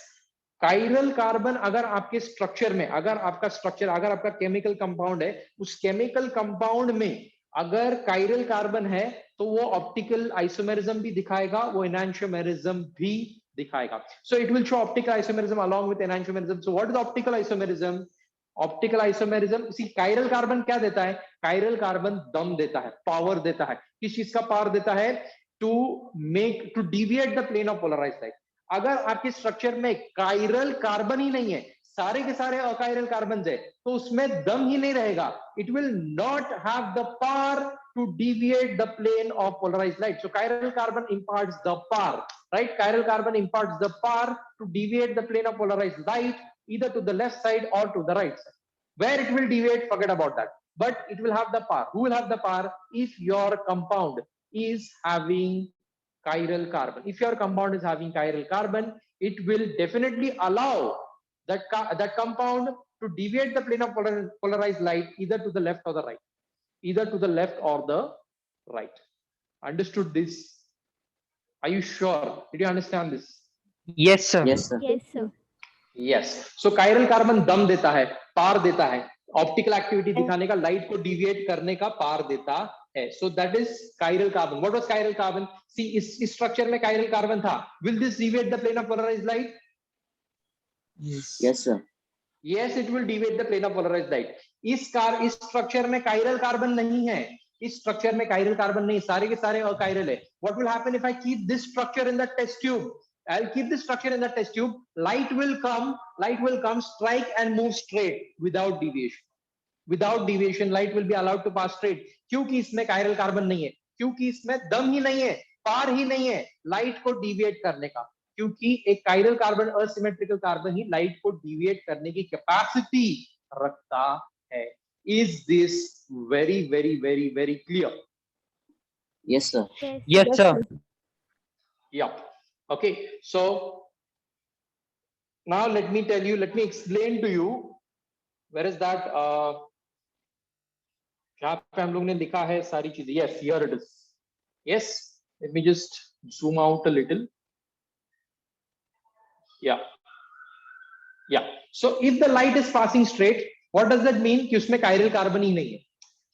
Chiral carbon अगर आपके स्ट्रक्चर में, अगर आपका केमिकल कंपाउंड है, उस केमिकल कंपाउंड में अगर काइरल कार्बन है तो वो ऑप्टिकल आइसोमेरिज्म भी दिखाएगा, वो एनांशियोमेरिज्म भी दिखाएगा. So it will show optical isomerism along with enantiomerism. So what is optical isomerism? Optical isomerism, C chiral carbon क्या देता है? काइरल कार्बन दम देता है, पावर देता है. किस चीज का पावर देता है? To deviate the plane of polarised light. अगर आपके स्ट्रक्चर में काइरल कार्बन ही नहीं है, सारे के सारे अकाइरल कार्बन है, तो उसमें दम ही नहीं रहेगा. It will not have the power to deviate the plane of polarised light. So chiral carbon imparts the power, right? Chiral carbon imparts the power to deviate the plane of polarized light either to the left side or to the right side. Where it will deviate, forget about that, but it will have the power. Who will have the power? If your compound is having chiral carbon. If your compound is having chiral carbon, it will definitely allow that compound to deviate the plane of polarized light either to the left or the right. Either to the left or the right. Understood this? Are you sure? Did you understand this? Yes, sir. Yes, sir. Yes. So chiral carbon दम देता है, पार देता है, optical activity दिखाने का, light को deviate करने का पार देता है. So that is chiral carbon. What was chiral carbon? See, इस स्ट्रक्चर में chiral carbon था. Will this deviate the plane of polarized light? Yes. Yes, sir. Yes, it will deviate the plane of polarized light. इस structure में chiral carbon नहीं है. इस structure में chiral carbon नहीं, सारे के सारे अकाइरल है. What will happen if I keep this structure in the test tube? I'll keep this structure in the test tube. Light will come, strike and move straight without deviation. Without deviation, light will be allowed to pass straight. क्योंकि इसमें chiral carbon नहीं है, क्योंकि इसमें दम ही नहीं है, पार ही नहीं है लाइट को डिविएट करने का. क्योंकि एक chiral carbon, asymmetrical carbon ही लाइट को डिविएट करने की कैपेसिटी रखता है. Is this very, very, very, very clear? Yes, sir. Yes, Yes, sir. Yeah. Okay. So now let me explain to you. Where is that? जहाँ पे हम लोग ने लिखा है सारी चीजें. Yes, here it is. Yes. Let me just zoom out a little. Yeah. So if the light is passing straight, what does that mean? कि उसमें chiral carbon ही नहीं है.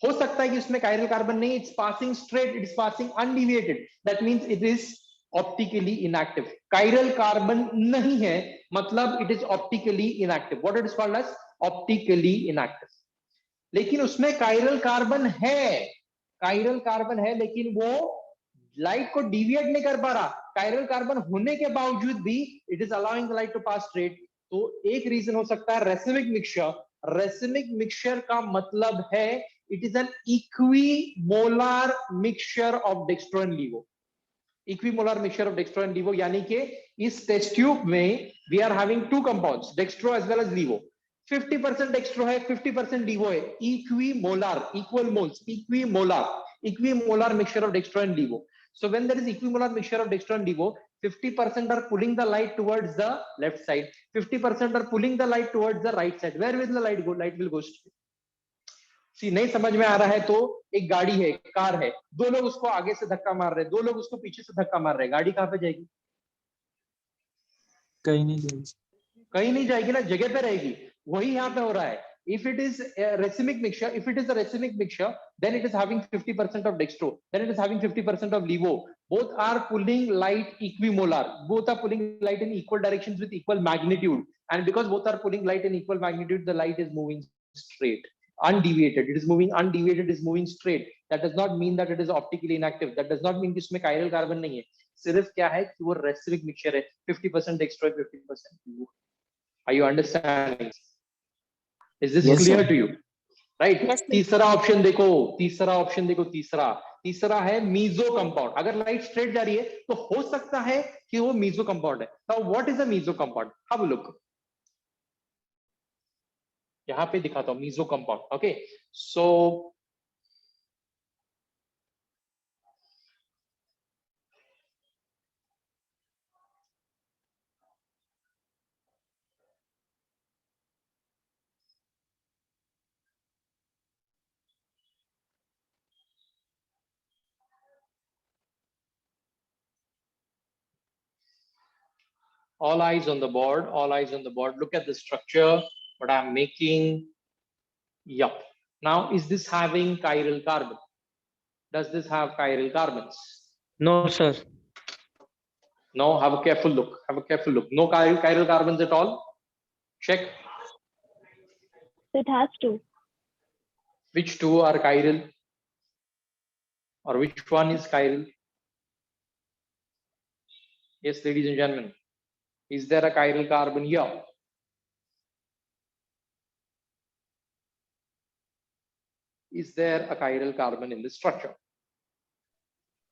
हो सकता है कि उसमें chiral carbon नहीं, it's passing straight, it's passing undeviated. That means it is optically inactive. Chiral carbon नहीं है, मतलब it is optically inactive. What it is called as? Optically inactive. लेकिन उसमें chiral carbon है, लेकिन वो लाइट को डिविएट नहीं कर पा रहा. chiral carbon होने के बावजूद भी it is allowing the light to pass straight. तो एक रीजन हो सकता है रेसिमिक मिक्सचर. रेसिमिक मिक्सचर का मतलब है it is an equimolar mixture of dextro and levo. Equimolar mixture of dextro and levo, यानी कि इस टेस्ट ट्यूब में we are having two compounds, dextro as well as levo. 50% dextro है, 50% levo है. Equimolar, equal moles, equimolar mixture of dextro and levo. So when there is equimolar mixture of dextro and levo, 50% are pulling the light towards the left side, 50% are pulling the light towards the right side. Where will the light go? Light will go straight. See, नहीं समझ में आ रहा है तो एक गाड़ी है, एक कार है, दो लोग उसको आगे से धक्का मार रहे हैं, दो लोग उसको पीछे से धक्का मार रहे हैं, गाड़ी कहाँ पे जाएगी? कहीं नहीं जाएगी, कहीं नहीं जाएगी ना, जगह पे रहेगी. वही यहाँ पे हो रहा है. If it is a racemic mixture, if it is a racemic mixture, then it is having 50% of dextro, then it is having 50% of levo. Both are pulling light equimolar. Both are pulling light in equal directions with equal magnitude. And because both are pulling light in equal magnitude, the light is moving straight, undeviated. It is moving undeviated, it is moving straight. That does not mean that it is optically inactive. That does not mean कि इसमें chiral carbon नहीं है. सिर्फ क्या है कि वो racemic mixture है, 50% dextro, 50% levo. Are you understanding? Is this Yes, clear sir. to you? Right? Yes, sir. तीसरा ऑप्शन देखो, तीसरा ऑप्शन देखो, तीसरा है मीजो कंपाउंड. अगर लाइट स्ट्रेट जा रही है तो हो सकता है कि वो मीजो कंपाउंड है. Now what is a meso compound? Have a look. यहाँ पे दिखाता हूँ meso compound. Okay, so all eyes on the board, all eyes on the board. Look at the structure, what I'm making. Yup. Now, is this having chiral carbon? Does this have chiral carbons? No, sir. No, have a careful look. Have a careful look. No chiral carbons at all? Check. It has to. Which two are chiral? Or which one is chiral? Yes, ladies and gentlemen. Is there a chiral carbon here? Is there a chiral carbon in this structure?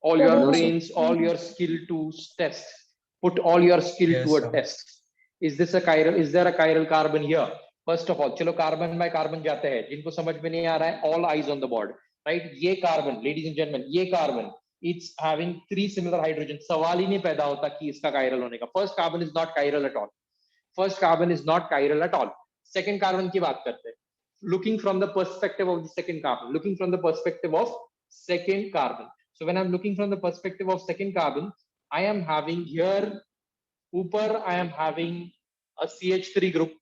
All There your is. brains, all your skill to test. Put all your skill Yes, to a sir. test. Is this a chiral? Is there a chiral carbon here? First of all, चलो carbon by carbon जाते हैं. जिनको समझ में नहीं आ रहा है, all eyes on the board, right? ये carbon, ladies and gentlemen, ये carbon, it's having 3 similar hydrogens. सवाल ही नहीं पैदा होता कि इसका chiral होने का. First carbon is not chiral at all. First carbon is not chiral at all. Second carbon की बात करते हैं. Looking from the perspective of the second carbon. Looking from the perspective of second carbon. So when I'm looking from the perspective of second carbon, I am having here, ऊपर I am having a CH3 group.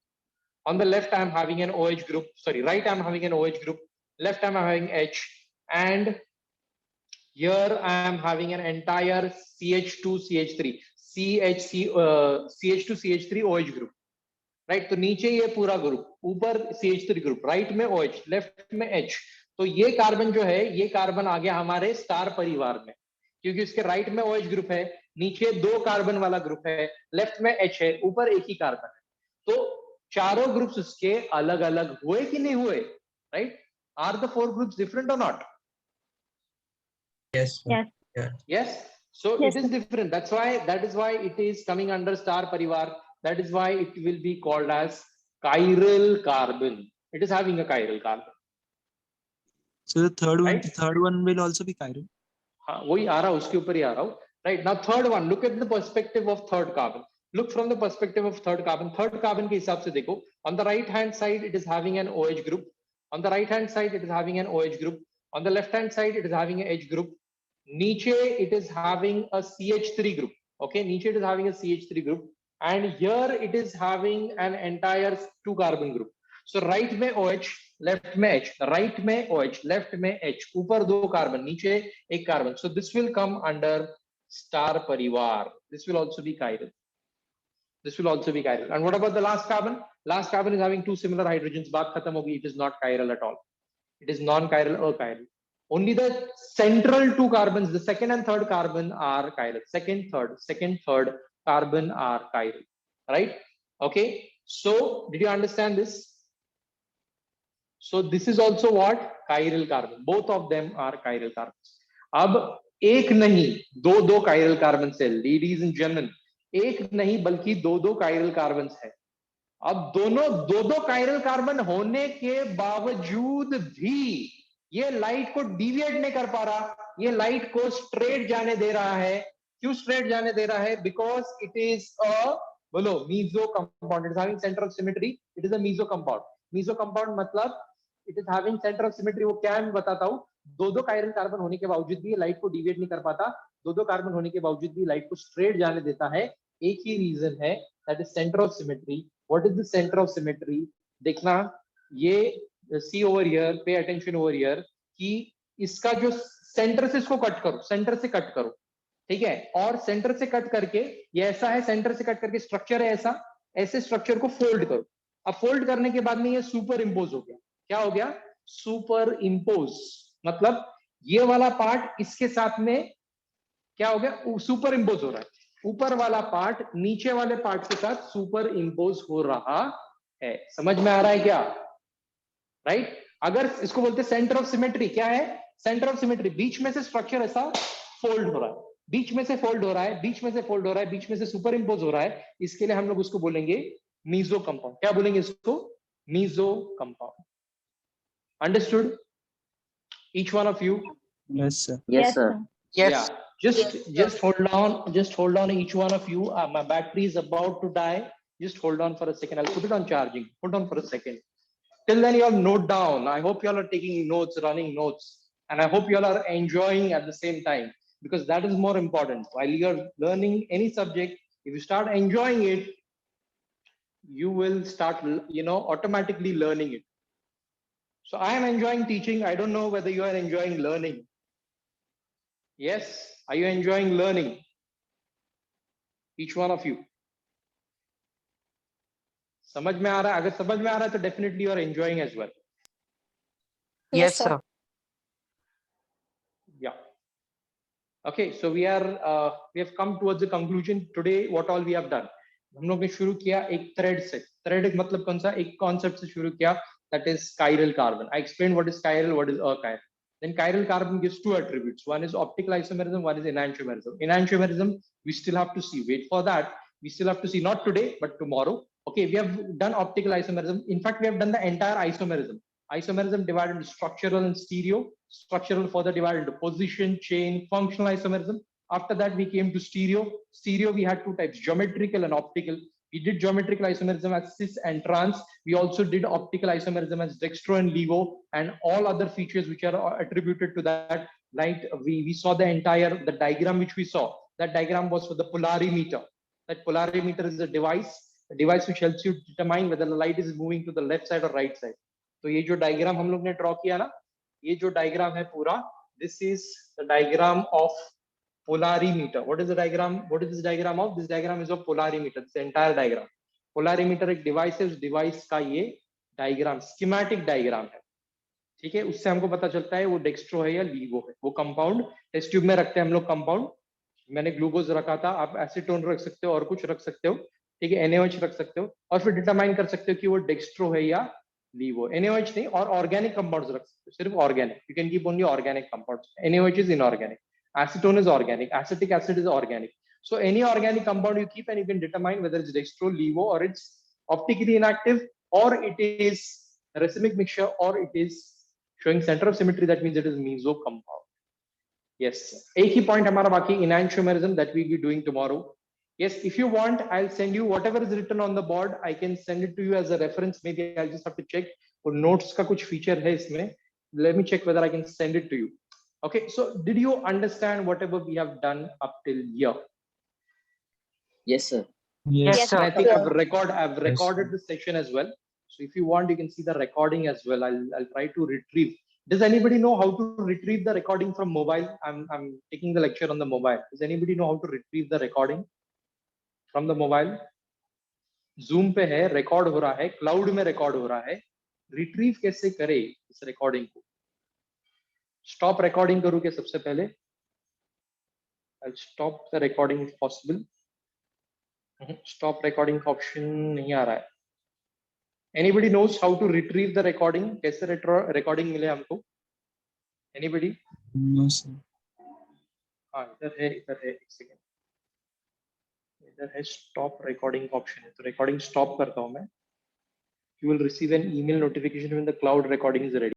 On the left, I am having an OH group. Sorry, right, I am having an OH group. Left, I am having H. And here, I am having an entire CH2, CH3. CH2, CH3 OH group. Right, तो नीचे ये पूरा group, ऊपर CH3 group, right में OH, left में H. तो ये carbon जो है, ये कार्बन आ गया हमारे स्टार परिवार में, क्योंकि उसके राइट में OH ग्रुप है, नीचे 2 कार्बन वाला ग्रुप है, लेफ्ट में H है, ऊपर एक ही कार्बन है. तो चारों ग्रुप्स उसके अलग अलग हुए कि नहीं हुए? Right? Are the 4 groups different और not? Yes, sir. Yes. Yes. So Yes, it is different. That is why it is coming under star parivar. That is why it will be called as chiral carbon. It is having a chiral carbon. So the Right. third one will also be chiral. हाँ, वही आ रहा, उसके ऊपर ही आ रहा हूँ. Right, now third one, look at the perspective of third carbon. Look from the perspective of third carbon. Third carbon के हिसाब से देखो. On the right hand side, it is having an OH group. On the right hand side, it is having an OH group. On the left hand side, it is having a H group. नीचे it is having a CH3 group. Okay, नीचे it is having a CH3 group. And here it is having an entire 2 carbon group. So right में OH, left में H, right में OH, left में H, ऊपर 2 carbon, नीचे 1 carbon. So this will come under star parivar. This will also be chiral. This will also be chiral. And what about the last carbon? Last carbon is having 2 similar hydrogens. बात खत्म होगी. It is not chiral at all. It is non-chiral or chiral. Only the central 2 carbons, the second and third carbon are chiral. Second, third carbon are chiral. Right? Okay. So did you understand this? So this is also what? Chiral carbon. Both of them are chiral carbons. अब एक नहीं, दो chiral carbons है. Ladies and gentlemen, एक नहीं बल्कि दो chiral carbons है. अब दोनों दो chiral carbon होने के बावजूद भी ये लाइट को डिविएट नहीं कर पा रहा, ये लाइट को स्ट्रेट जाने दे रहा है. क्यों स्ट्रेट जाने दे रहा है? बिकॉज इट इज अ, बोलो, meso compound. It is having centre of symmetry. It is a meso compound. Meso compound मतलब it is having centre of symmetry. वो क्या है मैं बताता हूँ. दो दो कायरल कार्बन होने के बावजूद भी लाइट को डिविएट नहीं कर पाता. दो दो कार्बन होने के बावजूद भी लाइट को स्ट्रेट जाने देता है. एक ही रीजन है, that is centre of symmetry. What is the centre of symmetry? देखना, ये C over here, pay attention over here, कि इसका जो सेंटर से इसको कट करो, सेंटर से कट करो, ठीक है. और सेंटर से कट करके ये ऐसा है, सेंटर से कट करके स्ट्रक्चर है ऐसा, ऐसे स्ट्रक्चर को फोल्ड करो. अब फोल्ड करने के बाद में ये सुपर इम्पोज हो गया. क्या हो गया? Super impose. मतलब ये वाला पार्ट इसके साथ में क्या हो गया? सुपर इम्पोज हो रहा है. ऊपर वाला पार्ट नीचे वाले पार्ट के साथ सुपर इम्पोज हो रहा है. समझ में आ रहा है क्या? राइट. अगर इसको बोलते हैं सेंटर ऑफ सिमेट्री. क्या है सेंटर ऑफ सिमेट्री? बीच में से स्ट्रक्चर ऐसा फोल्ड हो रहा है, बीच में से फोल्ड हो रहा है, बीच में से फोल्ड हो रहा है, बीच में से सुपर इम्पोज हो रहा है. इसके लिए हम लोग उसको बोलेंगे मीजो कंपाउंड. क्या बोलेंगे इसको? Meso compound. Understood each one of you? Yes, sir. Yes, sir. Yes. Yeah. Just hold on. Just hold on, each one of you. My battery is about to die. Just hold on for a second. I'll put it on charging. Hold on for a second. Till then, you all note down. I hope you all are taking notes, running notes, and I hope you all are enjoying at the same time, because that is more important. While you are learning any subject, if you start enjoying it, you will start, automatically learning it. So I am enjoying teaching. I don't know whether you are enjoying learning. Yes, are you enjoying learning? Each one of you. समझ में आ रहा है? अगर समझ में आ रहा है तो definitely you are enjoying as well. Yes, sir. Yeah. Okay, so we have come towards the conclusion today. What all we have done? हम लोग ने शुरू किया एक थ्रेड से. थ्रेड मतलब कौन सा? एक कॉन्सेप्ट से शुरू किया, that is chiral carbon. I explained what is chiral, what is achiral. Then chiral carbon gives two attributes. One is optical isomerism, one is enantiomerism. Enantiomerism, we still have to see. Wait for that. We still have to see, not today, but tomorrow. Okay, we have done optical isomerism. In fact, we have done the entire isomerism. Isomerism divided into structural and stereo. Structural further divided into position, chain, functional isomerism. After that, we came to stereo. Stereo, we had two types, geometrical and optical. We did geometrical isomerism as cis and trans. We also did optical isomerism as dextro and levo, and all other features which are attributed to that. Right? We saw the diagram which we saw. That diagram was for the polarimeter. That polarimeter is a device which helps you determine whether the light is moving to the left side or right side. तो ये जो diagram हम लोग ने draw किया ना, ये जो diagram है पूरा, this is the diagram of polarimeter. What is the diagram? What is this diagram of? This diagram is of polarimeter. This entire diagram. Polarimeter एक device है, उस device का ये diagram, schematic diagram है. ठीक है, उससे हमको पता चलता है वो डेक्स्ट्रो है या लीवो है. वो कंपाउंड टेस्ट ट्यूब में रखते हैं हम लोग. कंपाउंड मैंने ग्लूकोज रखा था, आप एसीटोन रख सकते हो और कुछ रख सकते हो. ठीक है, NaOH रख सकते हो और फिर डिटरमाइन कर सकते हो कि वो डेक्स्ट्रो है या लीवो. NaOH नहीं, और ऑर्गेनिक कंपाउंड्स रख सकते हो, सिर्फ organic. You can keep only organic compounds. NaOH is inorganic. Acetone is organic. Acetic acid is organic. So any organic compound you keep and you can determine whether it's dextro, levo, or it's optically inactive, or it is racemic mixture, or it is showing center of symmetry. That means it is meso compound. Yes. एक ही point हमारा बाकी, enantiomerism, that we'll be doing tomorrow. Yes, if you want, I'll send you whatever is written on the board. I can send it to you as a reference. Maybe I'll just have to check. और notes का कुछ feature है इसमें. Let me check whether I can send it to you. Okay, so did you understand whatever we have done up till here? Yes, sir. Yes. Yes, sir. And I think I've Yes, recorded sir. the session as well. So if you want, you can see the recording as well. I'll try to retrieve. Does anybody know how to retrieve the recording from mobile? I'm taking the lecture on the mobile. Does anybody know how to retrieve the recording from the mobile? Zoom पे है, record हो रहा है, cloud में record हो रहा है. Retrieve कैसे करे इस recording को? Stop recording करूँ क्या सबसे पहले? I'll stop the recording if possible. Stop recording का option नहीं आ रहा है. Anybody knows how to retrieve the recording? कैसे recording मिले हमको? Anybody? No, sir. हाँ, इधर है एक सेकेंड. इधर है stop recording का option है. तो recording stop करता हूँ मैं. You will receive an email notification when the cloud recording is ready.